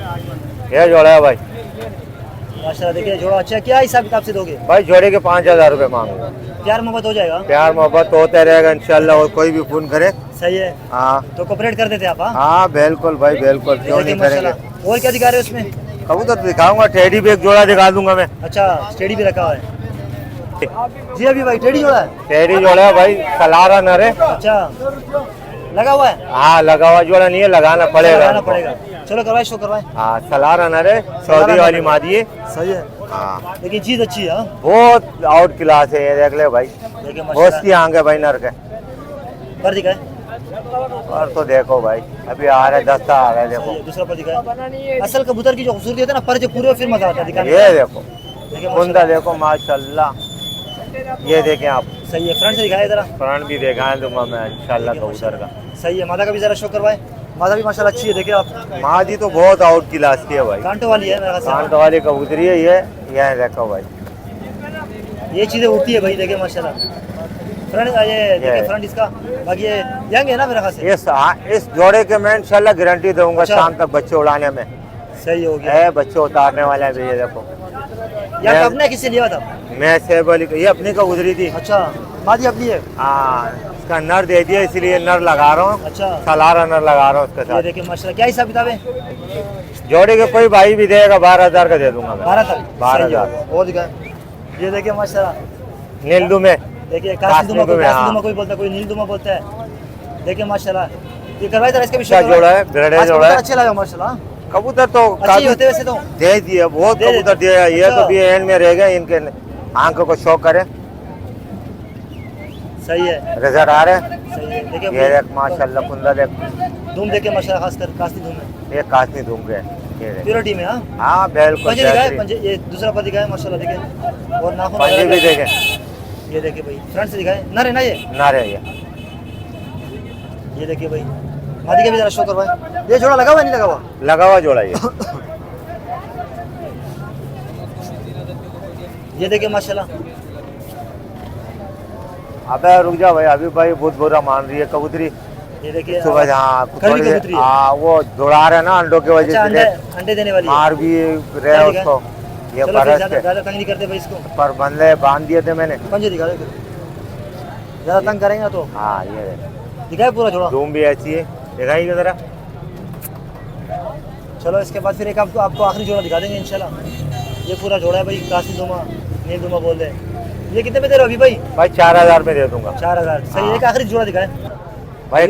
Speaker 1: ये जोड़ा है भाई।
Speaker 4: माशाल्लाह। देखिए जोड़ा अच्छा है। क्या हिसाब किताब से दोगे?
Speaker 1: भाई जोड़े के 5000 रुपये मांगूंगा।
Speaker 4: प्यार मोहब्बत हो जाएगा?
Speaker 1: प्यार मोहब्बत होते रहेगा इंशाल्लाह। और कोई भी फोन करे।
Speaker 4: सही है,
Speaker 1: हाँ
Speaker 4: तो कोऑपरेट कर देते आप? हाँ
Speaker 1: हाँ बिल्कुल भाई बिल्कुल, क्यों
Speaker 4: देखिए
Speaker 1: नहीं करेंगे।
Speaker 4: माशाल्लाह। और क्या दिखा रहे हो इसमें?
Speaker 1: कबूतर दिखाऊंगा, टेडी भी एक जोड़ा दिखा दूंगा मैं।
Speaker 4: अच्छा, स्टेडी भी रखा हुआ है। जी अभी भाई टेडी जोड़ा है।
Speaker 1: टेडी जोड़ा है भाई, सलारा नर है।
Speaker 4: अच्छा, लगा हुआ है?
Speaker 1: हाँ लगा हुआ जोड़ा नहीं है, लगाना पड़ेगा।
Speaker 4: लगाना पड़ेगा। चलो करवाए, शो करवाए।
Speaker 1: हाँ सलारा नर है, सऊदी वाली मादी है।
Speaker 4: सही है,
Speaker 1: हाँ
Speaker 4: लेकिन चीज अच्छी है। हाँ?
Speaker 1: बहुत आउट क्लास है ये, देख ले भाई।
Speaker 4: देखिए
Speaker 1: बहुत
Speaker 4: माशाल्लाह।
Speaker 1: सी आंख है भाई नर के।
Speaker 4: पर दिखाए।
Speaker 1: और तो देखो भाई, अभी आ रहे 10 आ रहे देखो।
Speaker 4: सही है, दूसरा पर दिखाए। असल कबूतर की जो खूबसूरती होती है ना, पर जो पूरे फिर मजा आता है दिखाने
Speaker 1: ये
Speaker 4: में।
Speaker 1: देखो
Speaker 4: देखिए
Speaker 1: कुंदा
Speaker 4: माशाल्लाह।
Speaker 1: देखो माशाल्लाह। ये देखें आप,
Speaker 4: सही है, फ्रंट से दिखाए जरा।
Speaker 1: फ्रंट भी दिखा दूंगा मैं इंशाल्लाह कबूतर का।
Speaker 4: सही है, मादा का भी जरा शो करवाए। मादा भी माशाल्लाह अच्छी है, देखिए आप।
Speaker 1: मादी तो बहुत आउट क्लास की है भाई।
Speaker 4: कांटो वाली है मेरे ख्याल
Speaker 1: शांत वाली कबूतरी है ये। यह देखो भाई,
Speaker 4: से। ये चीजें उड़ती है भाई, देखिए माशाल्लाह। फ्रंट ये देखिए, फ्रंट इसका। बाकी ये यंग है ना मेरे ख्याल से।
Speaker 1: इस जोड़े के मैं इंशाल्लाह गारंटी दूंगा
Speaker 4: अच्छा।
Speaker 1: शाम तक बच्चे उड़ाने में।
Speaker 4: सही हो गया।
Speaker 1: है बच्चे उतारने वाले हैं भी, ये देखो।
Speaker 4: या आपने किससे लिया था?
Speaker 1: मैं सेब वाली, ये अपनी कबूतरी थी।
Speaker 4: अच्छा, मादी अपनी है।
Speaker 1: हाँ इसका नर दे दिया, इसलिए नर लगा रहा हूँ।
Speaker 4: अच्छा,
Speaker 1: सलारा नर लगा रहा हूँ उसके
Speaker 4: ये
Speaker 1: साथ।
Speaker 4: देखिए माशाल्लाह। क्या हिसाब किताब है?
Speaker 1: जोड़े के कोई भाई भी देगा 12000 का दे दूंगा मैं।
Speaker 4: 12 तक।
Speaker 1: 12,000।
Speaker 4: और दिखाए। ये देखिए माशाल्लाह।
Speaker 1: नीलदू में
Speaker 4: देखिए
Speaker 1: कास्मी
Speaker 4: कास्मी
Speaker 1: दुमा, हाँ।
Speaker 4: दुमा कोई बोलता है, कोई नील दुमा बोलता है। देखिए माशाल्लाह। ये करवाए जरा, इसका भी
Speaker 1: अच्छा जोड़ा है, ग्रेडे जोड़ा है।
Speaker 4: अच्छे लगा माशाल्लाह।
Speaker 1: कबूतर तो
Speaker 4: अच्छे
Speaker 1: काफी
Speaker 4: होते वैसे तो।
Speaker 1: दे दिए, बहुत
Speaker 4: दे
Speaker 1: कबूतर
Speaker 4: देते।
Speaker 1: दिए। ये
Speaker 4: अच्छा।
Speaker 1: तो भी एंड में रह गए, इनके आंखों को शौक करे।
Speaker 4: सही है,
Speaker 1: रिजल्ट आ रहे हैं।
Speaker 4: सही है। देखिए
Speaker 1: ये देख माशाल्लाह कुंदा देख,
Speaker 4: धूम देखिए माशाल्लाह, खासकर कास्ती धूम है।
Speaker 1: ये कासनी धूम गए। ये देख,
Speaker 4: प्योरिटी में। हाँ,
Speaker 1: हाँ बिल्कुल
Speaker 4: पंजे दिखाए,
Speaker 1: बेहतरीन।
Speaker 4: पंजे। ये दूसरा पर दिखाए माशाल्लाह, देखिए। और नाखून
Speaker 1: पंजे भी
Speaker 4: वगैरह।
Speaker 1: देखे,
Speaker 4: ये देखिए भाई, फ्रंट से दिखाए। नर है ना ये?
Speaker 1: नारे ये।
Speaker 4: ये देखिए भाई, मादी का भी जरा शो करवाए। ये जोड़ा लगा हुआ है, नहीं लगा हुआ?
Speaker 1: लगा हुआ जोड़ा ये।
Speaker 4: ये देखिए माशाल्लाह।
Speaker 1: अबे रुक जा भाई, अभी भाई बहुत बुरा मान रही है कबूतरी।
Speaker 4: ये देखिए
Speaker 1: सुबह हाँ
Speaker 4: कड़वी
Speaker 1: थोड़ी
Speaker 4: कबूतरी है।
Speaker 1: हाँ वो दौड़ा रहे ना अंडों की
Speaker 4: अच्छा,
Speaker 1: वजह
Speaker 4: अंडे
Speaker 1: से
Speaker 4: अंडे देने वाली है।
Speaker 1: मार भी रहे
Speaker 4: क्या दिखा?
Speaker 1: उसको। ये
Speaker 4: चलो फिर
Speaker 1: बरस
Speaker 4: ज्यादा
Speaker 1: के
Speaker 4: ज्यादा तंग नहीं करते भाई इसको।
Speaker 1: पर बंदे बांध दिए थे मैंने।
Speaker 4: पंजे दिखा दे फिर, ज्यादा तंग करेंगे तो।
Speaker 1: हाँ ये
Speaker 4: दिखाए पूरा जोड़ा।
Speaker 1: धूम भी ऐसी है, दिखाइए जरा।
Speaker 4: चलो इसके बाद फिर एक आपको आखिरी जोड़ा दिखा देंगे इंशाल्लाह। ये पूरा जोड़ा है भाई, कासी दुमा नील दुमा बोल रहे हैं। ये कितने में दे रहे हो अभी भाई?
Speaker 1: भाई 4000 में दे दूंगा।
Speaker 4: 4000 सही है। एक आखिरी जोड़ा दिखाए
Speaker 1: भाई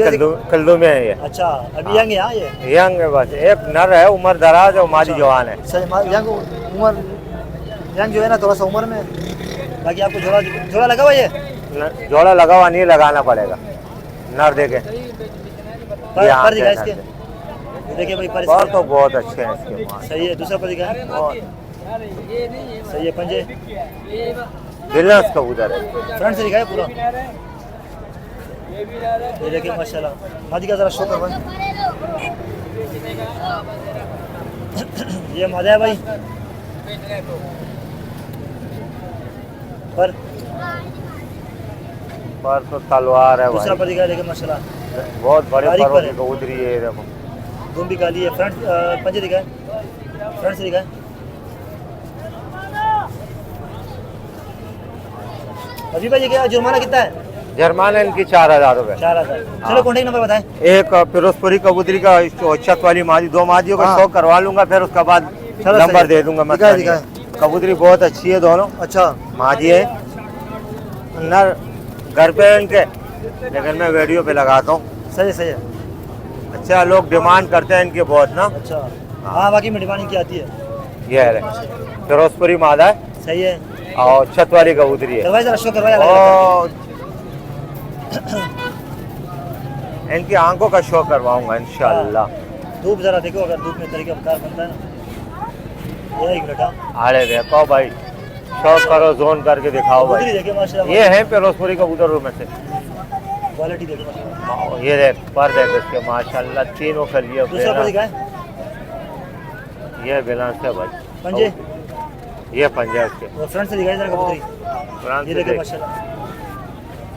Speaker 1: कल्लू में है ये।
Speaker 4: अच्छा अभी यंग है हाँ ये?
Speaker 1: यंग है बस, एक नर है उम्र दराज और मादी जवान है।
Speaker 4: सही यंग उम्र, यंग जो है ना थोड़ा सा उम्र में। बाकी आपको जोड़ा लगा हुआ ये?
Speaker 1: जोड़ा लगा हुआ नहीं, लगाना पड़ेगा। नर देखे
Speaker 4: पर दिखा इसके, ये देखिए भाई पर
Speaker 1: और तो बहुत अच्छे हैं इसके।
Speaker 4: सही है। दूसरा पर दिखा और सही है। पंजे
Speaker 1: बिलर्स कबूतर है,
Speaker 4: फ्रंट से दिखाए पूरा। ये देखिए माशाल्लाह। मादी का जरा शो करवाएं। ये मादा है भाई पर
Speaker 1: तो तलवार है
Speaker 4: दूसरा
Speaker 1: भाई।
Speaker 4: पर दिखा देखिए माशाल्लाह।
Speaker 1: बहुत बड़े
Speaker 4: बारीक
Speaker 1: परों
Speaker 4: पर
Speaker 1: की
Speaker 4: है।
Speaker 1: कबूतरी है, देखो
Speaker 4: दुम भी काली है। फ्रंट पंजे दिखाए, फ्रंट से दिखाए। अभी भाई ये क्या जुर्माना कितना है?
Speaker 1: जर्मान है इनकी 4000 रुपए।
Speaker 4: 4000। चलो कॉन्टेक्ट नंबर बताएं।
Speaker 1: एक फिरोजपुरी कबूतरी का चौचक वाली मादी, 2 मादियों का
Speaker 4: हाँ।
Speaker 1: शौक करवा लूंगा, फिर उसके बाद
Speaker 4: चलो
Speaker 1: नंबर
Speaker 4: सही।
Speaker 1: दे दूंगा मैं।
Speaker 4: दिखाए दिखाए।
Speaker 1: कबूतरी बहुत अच्छी है दोनों।
Speaker 4: अच्छा
Speaker 1: मादी है नर, घर पे है इनके, लेकिन मैं वीडियो पे लगाता हूँ।
Speaker 4: सही है सही है।
Speaker 1: अच्छा लोग डिमांड करते हैं इनकी बहुत ना।
Speaker 4: अच्छा हाँ बाकी में डिमांड की आती है।
Speaker 1: ये है फिरोजपुरी मादा है
Speaker 4: सही है।
Speaker 1: और छत वाली कबूतरी है।
Speaker 4: करवाए जरा शो करवाए।
Speaker 1: और इनकी आंखों का शो करवाऊंगा इंशाल्लाह।
Speaker 4: धूप जरा देखो, अगर धूप में तरीके कार बनता है ना। ये एक मिनट हाँ।
Speaker 1: अरे देखो भाई, शो करो, जोन करके दिखाओ
Speaker 4: कबूतरी
Speaker 1: भाई।
Speaker 4: देखिए माशाल्लाह।
Speaker 1: ये है फिरोजपुरी कबूतरों में से।
Speaker 4: क्वालिटी देखो माशाल्लाह।
Speaker 1: ये देख पर देख इसके माशाल्लाह, तीनों के लिए
Speaker 4: दूसरा पर दिखाए।
Speaker 1: ये बैलेंस है भाई।
Speaker 4: पंजे
Speaker 1: ये पंजा इसके
Speaker 4: और फ्रंट से दिखाए जरा कबूतरी।
Speaker 1: फ्रांस
Speaker 4: ये
Speaker 1: से
Speaker 4: देखिए
Speaker 1: देख।
Speaker 4: माशाल्लाह।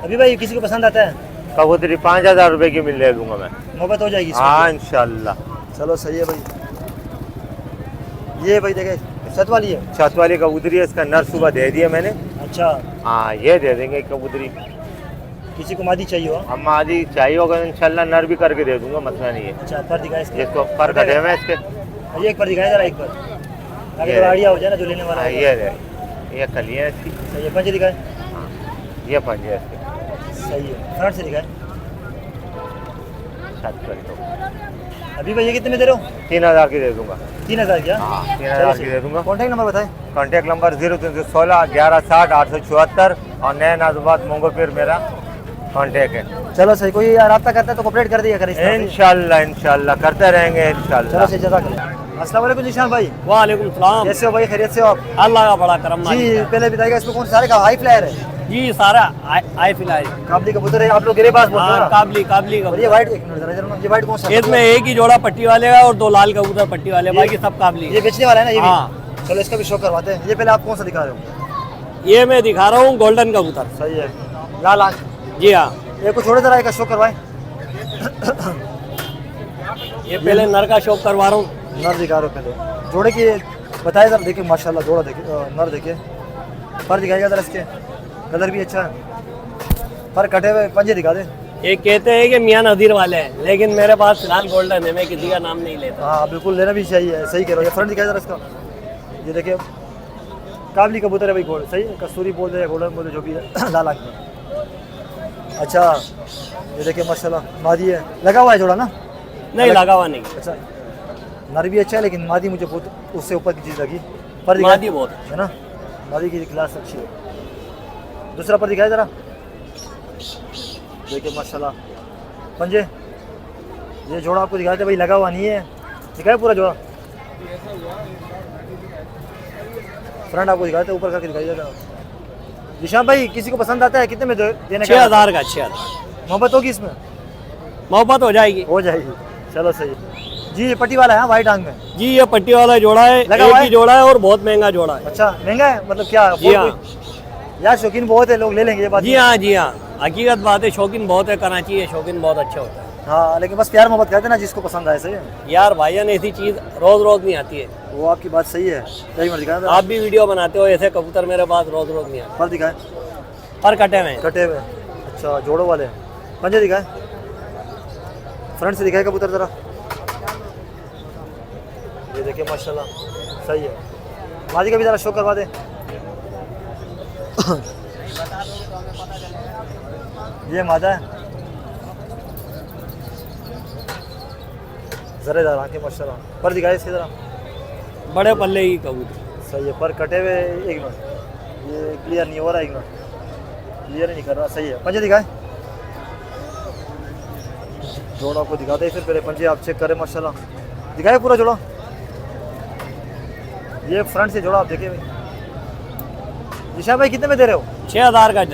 Speaker 4: अभी भाई किसी को पसंद आता है
Speaker 1: कबूतरी 5000 रुपए की मिल दूंगा मैं।
Speaker 4: मोहब्बत हो जाएगी इसमें।
Speaker 1: हाँ इंशाल्लाह।
Speaker 4: चलो सही है भाई। ये भाई देखे छत वाली है।
Speaker 1: छत वाली कबूतरी है, इसका नर सुबह दे दिया मैंने।
Speaker 4: अच्छा
Speaker 1: हाँ ये दे देंगे कबूतरी।
Speaker 4: किसी को मादी चाहिए हो?
Speaker 1: हम आदि चाहिए होगा इंशाल्लाह, नर भी करके दे दूंगा, मसला नहीं है।
Speaker 4: अच्छा पर दिखाए इसके।
Speaker 1: जिसको पर कटे हुए हैं इसके।
Speaker 4: ये एक पर दिखाए जरा, एक पर अगर
Speaker 1: ये।
Speaker 4: आइडिया हो जाए ना जो लेने वाला
Speaker 1: हाँ,
Speaker 4: है।
Speaker 1: ये कलियाँ हैं इसकी।
Speaker 4: सही है। पंजे दिखाए।
Speaker 1: हाँ, ये पंजे हैं इसके।
Speaker 4: सही है। फ्रंट से दिखाए।
Speaker 1: छत पर तो
Speaker 4: अभी भाई ये कितने में दे रहे हो?
Speaker 1: 3000 की दे दूंगा।
Speaker 4: 3000 क्या?
Speaker 1: हाँ 3000 की दे दूंगा।
Speaker 4: कॉन्टैक्ट नंबर बताएं।
Speaker 1: कॉन्टैक्ट नंबर 0316 1160 874 और नए नाजुबात मोंगोपीर मेरा कॉन्टैक्ट है।
Speaker 4: चलो सही। कोई रब्ता करता है तो कोऑपरेट कर दिया करें।
Speaker 1: इंशाल्लाह इंशाल्लाह करते रहेंगे इंशाल्लाह।
Speaker 4: चलो सही जज़ाकल्लाह। अस्सलाम वालेकुम निशान भाई,
Speaker 6: वालेकुम सलाम।
Speaker 4: कैसे हो भाई? खैरियत से हो आप?
Speaker 6: अल्लाह का बड़ा करम
Speaker 4: जी
Speaker 6: मालिक।
Speaker 4: पहले बताइएगा इसमें कौन सारे का हाई फ्लायर है?
Speaker 6: जी सारा आई फिलहाल।
Speaker 4: काबली कबूतर है, आप लोग गिरेबाज बोलते हो
Speaker 6: हाँ
Speaker 4: ना?
Speaker 6: काबली काबली
Speaker 4: और ये वाइट, एक मिनट जरा जरा, ये वाइट कौन सा है?
Speaker 6: इसमें एक ही जोड़ा पट्टी वाले का और 2 लाल कबूतर पट्टी वाले, बाकी सब काबली।
Speaker 4: ये बेचने वाला है ना ये भी?
Speaker 6: हाँ।
Speaker 4: चलो इसका भी शो करवाते हैं। ये पहले आप कौन सा दिखा रहे हो?
Speaker 6: ये मैं दिखा रहा हूँ गोल्डन कबूतर।
Speaker 4: सही है। लाल आंख।
Speaker 6: जी हाँ।
Speaker 4: ये कुछ छोड़े जरा, एक शो करवाएं।
Speaker 6: ये पहले नर का शौक करवा रहा हूँ।
Speaker 4: नर दिखा रहे हो पहले जोड़े की बताए जरा। देखिए माशाल्लाह जोड़ा देखिए, नर देखिए। पर दिखाएगा जरा, इसके कलर भी अच्छा है। पर कटे हुए पंजे दिखा दे।
Speaker 6: ये कहते हैं कि मियाँ नज़ीर वाले हैं, लेकिन मेरे पास फिलहाल गोल्डन है, मैं किसी का नाम नहीं लेता।
Speaker 4: हाँ बिल्कुल लेना भी चाहिए, सही कह रहे हो। ये फ्रंट दिखाया जरा इसका। ये देखिए काबली कबूतर है भाई, गोल्ड सही, कस्तूरी बोल रहे हैं, गोल्डन बोल रहे, जो भी है। लाल आँख में। अच्छा ये देखिए माशाल्लाह मादी है, लगा हुआ है जोड़ा ना?
Speaker 6: नहीं लगा हुआ नहीं।
Speaker 4: अच्छा नर भी अच्छा है, लेकिन मादी मुझे बहुत उससे ऊपर की चीज़ लगी। पर
Speaker 6: मादी बहुत
Speaker 4: है ना, मादी की क्लास अच्छी है। दूसरा पर दिखाया जरा। देखिए माशाल्लाह पंजे। ये जोड़ा आपको दिखाते भाई, लगा हुआ नहीं है। दिखाए पूरा जोड़ा। फ्रंट आपको दिखाते, ऊपर करके दिखाई देगा। निशान भाई किसी को पसंद आता है कितने में देने का?
Speaker 6: 6000 का। 6000
Speaker 4: मोहब्बत होगी इसमें?
Speaker 6: मोहब्बत हो जाएगी।
Speaker 4: हो जाएगी। चलो सही जी। ये पट्टी वाला है हाँ, वाइट आंख में।
Speaker 6: जी ये पट्टी वाला जोड़ा है,
Speaker 4: लगा
Speaker 6: एक
Speaker 4: हुआ
Speaker 6: ही
Speaker 4: है?
Speaker 6: जोड़ा है और बहुत महंगा जोड़ा है।
Speaker 4: अच्छा महंगा है मतलब क्या?
Speaker 6: जी हाँ।
Speaker 4: यार शौकीन बहुत है, लोग ले लेंगे ये बात।
Speaker 6: जी हाँ जी हाँ, हकीकत बात है, शौकीन बहुत है। कराची है शौकीन बहुत अच्छा होता है।
Speaker 4: हाँ लेकिन बस प्यार मोहब्बत करते ना, जिसको पसंद आए। सही है
Speaker 6: यार भाईजान, ऐसी चीज़ रोज़ रोज़ नहीं आती है।
Speaker 4: वो आपकी बात सही है। सही मत दिखाए
Speaker 6: आप भी वीडियो बनाते हो, ऐसे कबूतर मेरे पास रोज़ रोज़ नहीं आते।
Speaker 4: पर दिखाए
Speaker 6: पर कटे हुए हैं।
Speaker 4: कटे हुए। अच्छा जोड़ों वाले पंजे दिखाए। फ्रंट से दिखाए कबूतर जरा। देखिए माशाल्लाह सही है। मादी का भी ज़रा शो करवा दे। ये मादा है, जरेदार आंखें माशाल्लाह। पर दिखाए इसकी ज़रा।
Speaker 6: बड़े पल्ले की कबूतर।
Speaker 4: सही है, पर कटे हुए। एक मिनट, ये क्लियर नहीं हो रहा, एक मिनट, क्लियर नहीं कर रहा। सही है, पंजे दिखाए, जोड़ा आपको दिखाते हैं फिर पहले पंजे आप चेक करें माशाल्लाह। दिखाए पूरा जोड़ा, ये फ्रंट से जोड़ा आप देखिए भाई। निशा भाई कितने में दे रहे हो?
Speaker 6: 6000 का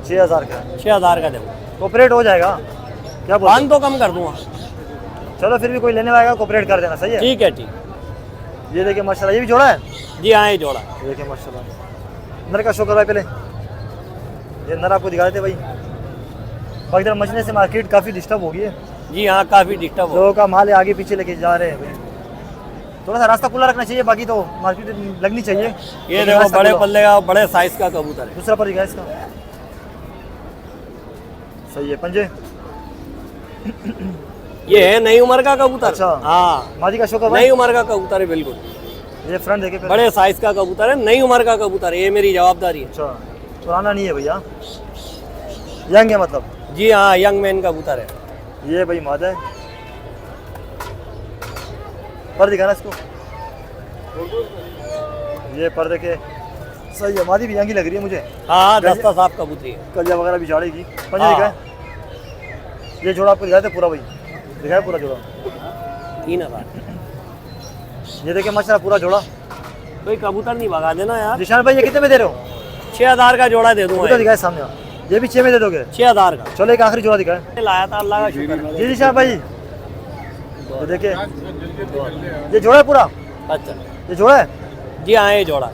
Speaker 4: 6000 का
Speaker 6: 6000 का दे।
Speaker 4: कोऑपरेट हो जाएगा क्या बोलते
Speaker 6: 5 तो कम कर दूंगा।
Speaker 4: हो? चलो फिर भी कोई लेने आएगा कोऑपरेट कर देना। सही है,
Speaker 6: ठीक है ठीक।
Speaker 4: ये देखिए माशाल्लाह, ये भी जोड़ा है।
Speaker 6: जी हाँ ये जोड़ा।
Speaker 4: ये देखिए माशाल्लाह, नर का शो करवाए पहले। ये नर आपको दिखा देते भाई। बाकी तरह मचने से मार्केट काफ़ी डिस्टर्ब हो गई है,
Speaker 6: जी हाँ काफ़ी डिस्टर्ब हो।
Speaker 4: लोगों का माल है आगे पीछे लेके जा रहे हैं भाई। थोड़ा सा रास्ता खुला रखना चाहिए, बाकी तो मार्केट लगनी चाहिए।
Speaker 6: ये देखो बड़े पल्ले का बड़े साइज का कबूतर है।
Speaker 4: दूसरा पर दिखा इसका। सही है, पंजे।
Speaker 6: ये है नई उम्र का कबूतर।
Speaker 4: अच्छा।
Speaker 6: हाँ
Speaker 4: मादी का शो करवाए।
Speaker 6: नई उम्र का कबूतर है बिल्कुल।
Speaker 4: ये फ्रंट देखे पहले।
Speaker 6: बड़े साइज का कबूतर है, नई उम्र का कबूतर है, ये मेरी जवाबदारी है।
Speaker 4: अच्छा, पुराना नहीं है भैया, यंग है मतलब।
Speaker 6: जी हाँ यंग मैन कबूतर है।
Speaker 4: ये भाई मादा है, पर दिखाना इसको। ये पर देखे, सही है, मादी भी यंग ही लग रही है मुझे।
Speaker 6: हाँ दस्ता साफ कबूतरी है।
Speaker 4: कलिया वगैरह भी झाड़ेगी। पंजे
Speaker 6: हाँ।
Speaker 4: दिखाए, ये जोड़ा आपको दिखाए थे पूरा भाई, दिखाए पूरा जोड़ा।
Speaker 6: 3000।
Speaker 4: ये देखे माशाल्लाह पूरा जोड़ा।
Speaker 6: कोई कबूतर नहीं भगा देना यार।
Speaker 4: निशान भाई ये कितने में दे रहे हो?
Speaker 6: 6000 का जोड़ा दे दूंगा।
Speaker 4: कबूतर दिखाए सामने, ये भी 6 में दे दोगे?
Speaker 6: 6000 का
Speaker 4: चलो एक आखिरी जोड़ा दिखाए।
Speaker 6: लाया था, अल्लाह का शुक्र है।
Speaker 4: जी निशान भाई, ये देखिए, ये जोड़ा है पूरा,
Speaker 6: अच्छा
Speaker 4: ये जोड़ा है।
Speaker 6: जी हाँ ये जोड़ा।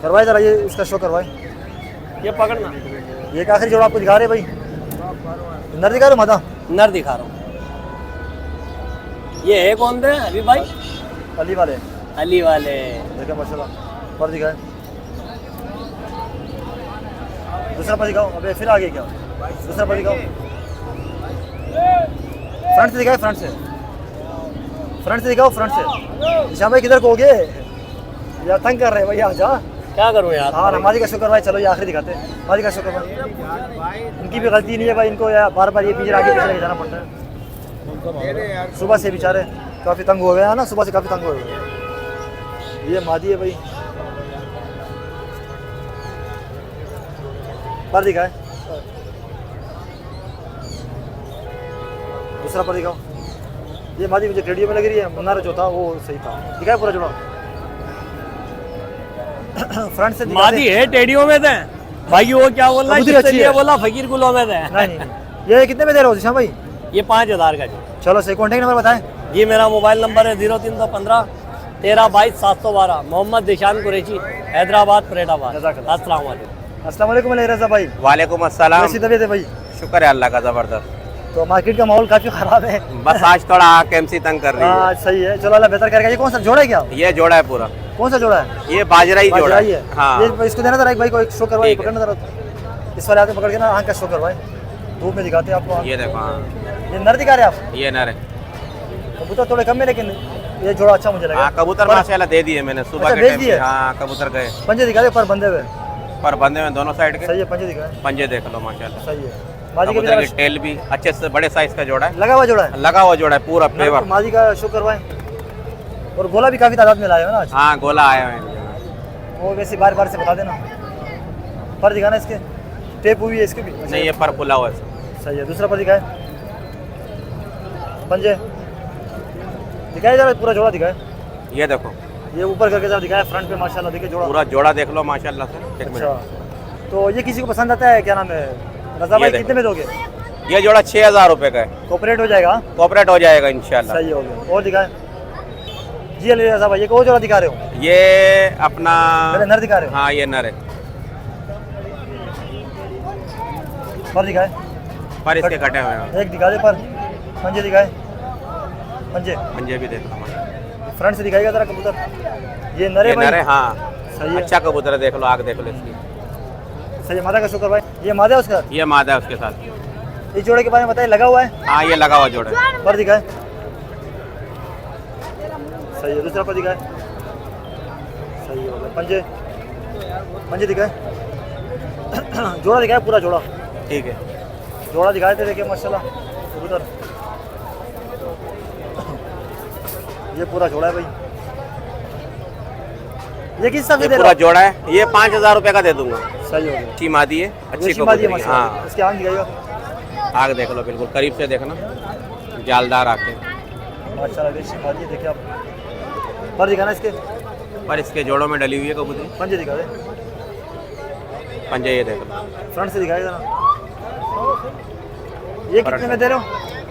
Speaker 4: करवाए जरा, ये इसका शो करवाए।
Speaker 6: ये पकड़ना,
Speaker 4: ये एक आखिरी जोड़ा आपको दिखा रहे भाई। नर दिखा रहे हो मादा?
Speaker 6: नर दिखा रहा हूँ। ये है कौन थे अभी भाई?
Speaker 4: अली वाले।
Speaker 6: अली वाले।
Speaker 4: देखो माशाल्लाह, पर दिखाए। दूसरा पर दिखाओ। अबे फिर आगे क्या? दूसरा पर दिखाओ। फ्रंट से दिखाए, फ्रंट से, फ्रंट से दिखाओ, फ्रंट से। निशान भाई किधर को हो गए यार, तंग कर रहे हैं भाई, आ जा।
Speaker 6: क्या करूँ यार।
Speaker 4: हाँ ना, मादी का शुक्र भाई। चलो ये आखिरी दिखाते हैं, मादी का शुक्र भाई। इनकी भी गलती नहीं है भाई, इनको यार बार बार ये पिंजरा आगे पीछे लेके जाना पड़ता है। सुबह से बेचारे काफ़ी तंग हो गए हैं ना, सुबह से काफ़ी तंग हो गए। ये मादी है भाई, पर दिखाए। दूसरा पर दिखाओ। ये मादी मुझे रेडियो में लग रही है, मुन्नार जो था वो सही था। दिखाए पूरा जोड़ा। फ्रंट से
Speaker 6: मादी है टेडियो में थे भाई। वो क्या बोल रहा है?
Speaker 4: कबूतरी
Speaker 6: जिससे
Speaker 4: अच्छी
Speaker 6: ये
Speaker 4: है।
Speaker 6: बोला फकीर गुलो में थे।
Speaker 4: नहीं, ये कितने में दे रहे हो निशान भाई?
Speaker 6: ये 5000 का जोड़ा।
Speaker 4: चलो सही, कॉन्टेक्ट नंबर बताएं।
Speaker 6: जी मेरा मोबाइल नंबर है 0315 1322 712। मोहम्मद दिशान कुरैशी, हैदराबाद फरीदाबाद।
Speaker 4: जज़ाकल्लाह।
Speaker 6: अस्सलाम वालेकुम।
Speaker 4: अस्सलाम वालेकुम रज़ा भाई।
Speaker 8: वालेकुम अस्सलाम।
Speaker 4: कैसी तबीयत है भाई?
Speaker 8: शुक्र है अल्लाह का ज़बरदस्त।
Speaker 4: तो मार्केट का माहौल काफी खराब है।
Speaker 8: बस आज थोड़ा केएमसी तंग कर रही है।
Speaker 4: हाँ सही है, चलो अल्लाह बेहतर करेगा। ये कौन सा जोड़ा है क्या?
Speaker 8: ये जोड़ा है पूरा,
Speaker 4: कौन सा जोड़ा है?
Speaker 8: ये बाजरा ही जोड़ा
Speaker 4: बाजराई
Speaker 8: है। हाँ
Speaker 4: ये इसको देना जरा, एक भाई को एक शो करवाए,
Speaker 8: ठीक है।
Speaker 4: पकड़ना जरा। इस वाले हाथ में पकड़ के ना आँख का शो करवाए, धूप में दिखाते हैं आपको।
Speaker 8: ये देखो। हाँ
Speaker 4: ये नर दिखा रहे हैं आप?
Speaker 8: ये नर है।
Speaker 4: कबूतर थोड़े कम है, लेकिन ये जोड़ा अच्छा मुझे लगा।
Speaker 8: हाँ कबूतर
Speaker 4: पर-
Speaker 8: माशाल्लाह दे दिए मैंने सुबह
Speaker 4: अच्छा,
Speaker 8: के
Speaker 4: भेज
Speaker 8: टाइम
Speaker 4: दिए?
Speaker 8: पे। हाँ कबूतर गए
Speaker 4: पंजे दिखा दे, पर बंदे हुए।
Speaker 8: पर बंदे में दोनों साइड के
Speaker 4: सही है, पंजे दिखाए।
Speaker 8: पंजे देख लो माशाल्लाह।
Speaker 4: सही है, मादी के भी
Speaker 8: कबूतर की
Speaker 4: जरा
Speaker 8: टेल भी अच्छे से बड़े साइज का जोड़ा है,
Speaker 4: लगा हुआ जोड़ा है।
Speaker 8: लगा हुआ जोड़ा है पूरा
Speaker 4: नर
Speaker 8: पेवर।
Speaker 4: को मादी का शो करवाए। और गोला भी काफी तादाद में लाए हो ना आज?
Speaker 8: हाँ गोला आया है।
Speaker 4: वो वैसे बार बार से बता देना। पर दिखाना इसके, टेप हुई है इसके भी।
Speaker 8: नहीं ये पर खुला हुआ है।
Speaker 4: सही है, दूसरा पर दिखाए। पंजे दिखाए जरा, पूरा जोड़ा दिखाए।
Speaker 8: ये देखो
Speaker 4: ये ऊपर करके जरा दिखाए, फ्रंट पे माशाल्लाह देखिए जोड़ा।
Speaker 8: पूरा जोड़ा देख लो माशाल्लाह से। एक
Speaker 4: अच्छा,
Speaker 8: मिनट।
Speaker 4: तो ये किसी को पसंद आता है, क्या नाम है रजा
Speaker 8: ये
Speaker 4: भाई,
Speaker 8: देखो।
Speaker 4: कितने में दोगे?
Speaker 8: ये जोड़ा 6000 रुपए का है,
Speaker 4: कोऑपरेट हो जाएगा?
Speaker 8: कॉपरेट हो जाएगा इंशाल्लाह।
Speaker 4: सही हो गया। और दिखाए जी अली रजा भाई, ये को जोड़ा दिखा रहे हो?
Speaker 8: ये अपना
Speaker 4: मेरे नर दिखा रहे हो?
Speaker 8: हाँ ये नर है,
Speaker 4: पर दिखाए।
Speaker 8: पर इसके कटे हुए हैं।
Speaker 4: एक दिखा दे पर। पंजे दिखाए, पंजे
Speaker 8: पंजे भी देख लो माशाल्लाह।
Speaker 4: फ्रंट से दिखाएगा जरा कबूतर। ये नरे
Speaker 8: ये
Speaker 4: भाई?
Speaker 8: नर है। हाँ
Speaker 4: सही है,
Speaker 8: अच्छा कबूतर है, देख लो आग देख लो इसकी।
Speaker 4: सही है। मादा का शुक्र भाई, ये मादा है उसका?
Speaker 8: ये मादा है उसके साथ।
Speaker 4: इस जोड़े के बारे में बताइए, लगा हुआ है?
Speaker 8: हाँ ये लगा हुआ जोड़ा है।
Speaker 4: पर दिखाए। सही है, दूसरा पर दिखाए। पंजे पंजे दिखाए जोड़ा दिखाए पूरा जोड़ा
Speaker 8: ठीक है।
Speaker 4: जोड़ा दिखाए थे देखिए माशाल्लाह कबूतर। ये पूरा जोड़ा है भाई। ये किस हिसाब से दे रहे
Speaker 9: पूरा
Speaker 4: हो?
Speaker 9: जोड़ा है, ये 5,000 रुपए का दे दूंगा।
Speaker 4: सही हो गया।
Speaker 9: अच्छी मादी है, अच्छी
Speaker 4: ये शीमादी है
Speaker 9: कबूतरी है।
Speaker 4: माशाल्लाह।
Speaker 9: हाँ,
Speaker 4: इसके आंख दिखाइएगा
Speaker 9: आग देख लो, बिल्कुल करीब से देखना, जालदार आके।
Speaker 4: माशाल्लाह। ये शीमादी देखिए आप। पर दिखाना इसके
Speaker 9: पर इसके जोड़ों में डली हुई है कबूतरी।
Speaker 4: पंजे दिखा दे।
Speaker 9: पंजे ये देख लो,
Speaker 4: फ्रंट से दिखाएगा ना। ये कितने में दे रहे हो?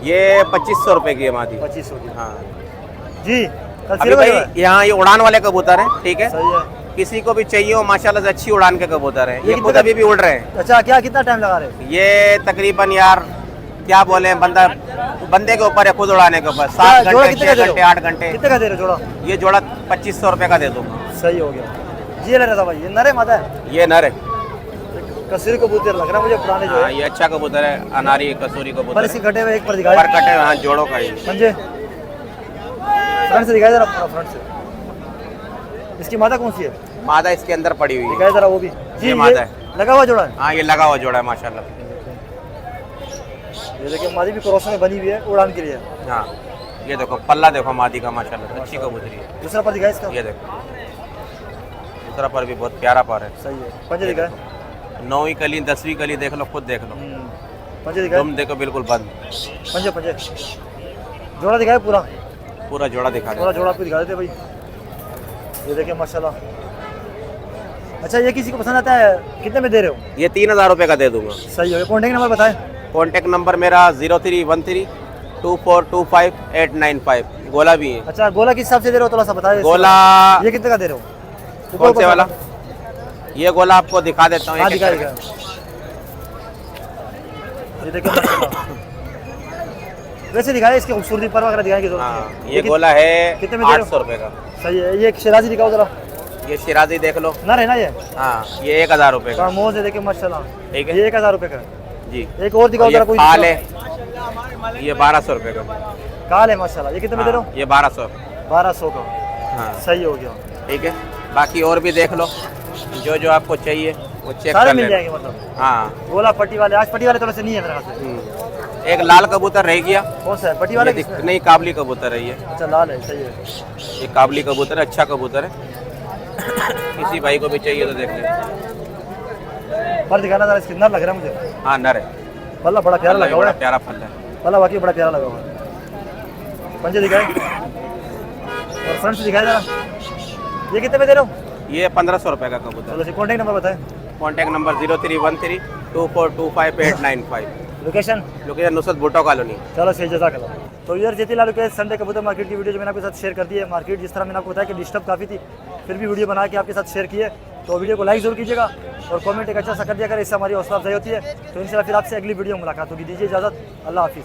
Speaker 9: ये 2500 रुपए की है मादी।
Speaker 4: 2500 की।
Speaker 9: हाँ
Speaker 4: जी कल
Speaker 9: अभी
Speaker 4: सिरे
Speaker 9: भाई
Speaker 4: भाई
Speaker 9: यहाँ ये उड़ान वाले कबूतर हैं, ठीक है।
Speaker 4: सही है।
Speaker 9: किसी को भी चाहिए हो माशाल्लाह से अच्छी उड़ान के कबूतर हैं। ये
Speaker 4: कितने
Speaker 9: खुद
Speaker 4: का-
Speaker 9: अभी भी उड़ रहे हैं।
Speaker 4: अच्छा क्या कितना टाइम लगा रहे हो?
Speaker 9: ये तकरीबन यार क्या बोले, बंदे के ऊपर है, खुद उड़ाने के ऊपर। 7
Speaker 4: जोड़ा
Speaker 9: घंटे,
Speaker 4: कितने का
Speaker 9: 6
Speaker 4: दे रहे
Speaker 9: घंटे,
Speaker 4: हो?
Speaker 9: 8 घंटे।
Speaker 4: कितने का दे रहे हो जोड़ा?
Speaker 9: ये जोड़ा 2500 रुपए का दे दूंगा।
Speaker 4: सही हो गया। जी ले रहा था भाई। ये नरे मादा है
Speaker 9: ये नर है।
Speaker 4: कसीर कबूतर लग रहा है मुझे पुराने जो
Speaker 9: हाँ,
Speaker 4: है।
Speaker 9: ये अच्छा कबूतर है, अनारी कसूरी
Speaker 4: पर
Speaker 9: कबूतर
Speaker 4: इसके
Speaker 9: है।
Speaker 4: घटे हुए एक पर
Speaker 9: पर
Speaker 4: दिखाए
Speaker 9: कटे हाँ, जोड़ों का ही।
Speaker 4: पंजे फ्रंट से दिखाई जरा पूरा फ्रंट से। इसकी मादा कौन सी है?
Speaker 9: मादा इसके अंदर पड़ी हुई है।
Speaker 4: दिखाई जरा वो भी। जी
Speaker 9: ये मादा है।
Speaker 4: लगा हुआ जोड़ा है।
Speaker 9: हाँ, ये लगा हुआ जोड़ा है माशाल्लाह।
Speaker 4: ये देखिए मादी भी क्रॉस में बनी हुई है उड़ान के लिए।
Speaker 9: हाँ, ये देखो पल्ला देखो मादी का माशाल्लाह, अच्छी कबूतरी है।
Speaker 4: दूसरा पर दिखाए इसका।
Speaker 9: ये देखो दूसरा पर भी बहुत प्यारा पर है।
Speaker 4: सही है। पंजे दिखाए।
Speaker 9: 9वीं कली 10वीं कली देख लो, खुद देख लो।
Speaker 4: पंजे दिखाए।
Speaker 9: तुम देखो बिल्कुल बंद।
Speaker 4: पंजे पंजे जोड़ा दिखाए पूरा।
Speaker 9: पूरा जोड़ा दिखा
Speaker 4: पूरा
Speaker 9: दे।
Speaker 4: जोड़ा आपको दिखा देते भाई। ये देखिए माशाल्लाह। अच्छा ये किसी को पसंद आता है कितने में दे रहे हो?
Speaker 9: ये 3000 रुपए का दे दूंगा।
Speaker 4: सही हो गया। कॉन्टेक्ट नंबर बताएं।
Speaker 9: कॉन्टेक्ट नंबर मेरा 03132425 गोला भी है।
Speaker 4: अच्छा गोला किस हिसाब से दे रहे हो थोड़ा सा बताइए।
Speaker 9: गोला
Speaker 4: ये कितने का दे रहे हो?
Speaker 9: कौन से वाला? ये गोला आपको दिखा देता हूँ।
Speaker 4: हाँ
Speaker 9: एक-एक
Speaker 4: दिखाई
Speaker 9: करके।
Speaker 4: दिखाई। ये देखिए माशाल्लाह। वैसे दिखाए इसकी खूबसूरती पर वगैरह दिखाएंगे जरूर।
Speaker 9: हाँ, ये गोला है
Speaker 4: कितने में दे रहे हो?
Speaker 9: 800 रुपए का।
Speaker 4: सही है। ये एक शिराजी दिखाओ जरा।
Speaker 9: ये शिराजी देख लो।
Speaker 4: ना रहना ये
Speaker 9: हाँ, ये 1000 रुपए का।
Speaker 4: मोज है देखिए माशाल्लाह।
Speaker 9: ठीक है।
Speaker 4: ये 1000 रुपए का है।
Speaker 9: जी।
Speaker 4: एक और दिखाओ
Speaker 9: और
Speaker 4: जरा
Speaker 9: ये
Speaker 4: कोई।
Speaker 9: फाल है, ये 1200 रुपए का।
Speaker 4: काल है माशाल्लाह। ये कितने में दे रहे हो?
Speaker 9: हाँ, ये 1200।
Speaker 4: 1200 का।
Speaker 9: हाँ
Speaker 4: सही हो गया।
Speaker 9: ठीक है। बाकी और भी देख लो, जो जो आपको चाहिए वो चेक
Speaker 4: सारे
Speaker 9: कर
Speaker 4: मिल
Speaker 9: लेना।
Speaker 4: जाएंगे मतलब।
Speaker 9: हाँ।
Speaker 4: गोला पट्टी वाले आज पट्टी वाले थोड़े से नहीं है मेरे ख्याल से।
Speaker 9: एक लाल कबूतर रह गया।
Speaker 4: कौन सा है पट्टी वाले?
Speaker 9: ये नहीं, काबली कबूतर है ये।
Speaker 4: अच्छा लाल है। सही है।
Speaker 9: ये काबली कबूतर है, अच्छा कबूतर है। किसी भाई को भी चाहिए तो देख ले।
Speaker 4: पर दिखाना जरा इसके नर लग रहा है मुझे।
Speaker 9: हाँ, नर है।
Speaker 4: पल्ला बड़ा प्यारा लगा हुआ
Speaker 9: बड़ा
Speaker 4: है।
Speaker 9: प्यारा फल है।
Speaker 4: पल्ला वाकई बड़ा प्यारा लगा हुआ है। पंजे दिखाए और फ्रंट से दिखाए जरा। ये कितने में दे रहे हो?
Speaker 9: ये 1500 रुपए का कबूतर।
Speaker 4: चलो कॉन्टेक्ट नंबर बताएं।
Speaker 9: Contact number 03132425
Speaker 4: location.
Speaker 9: Location Nusrat Bhutto colony.
Speaker 4: चलो सही जज़ाकल्लाह। तो यार जेती लालू के संडे कबूतर मार्केट की वीडियो जो मैंने आपके साथ शेयर कर दी है। मार्केट जिस तरह मैंने आपको बताया कि डिस्टर्ब काफ़ी थी, फिर भी वीडियो बना के आपके साथ शेयर किए। तो वीडियो को लाइक जरूर कीजिएगा और कमेंट एक अच्छा सा कर दिया अगर इससे हमारी हौसला अफजाई होती है। तो इंशाल्लाह फिर आपसे अगली वीडियो में मुलाकात होगी। दीजिए इजाज़त। अल्लाह हाफिज़।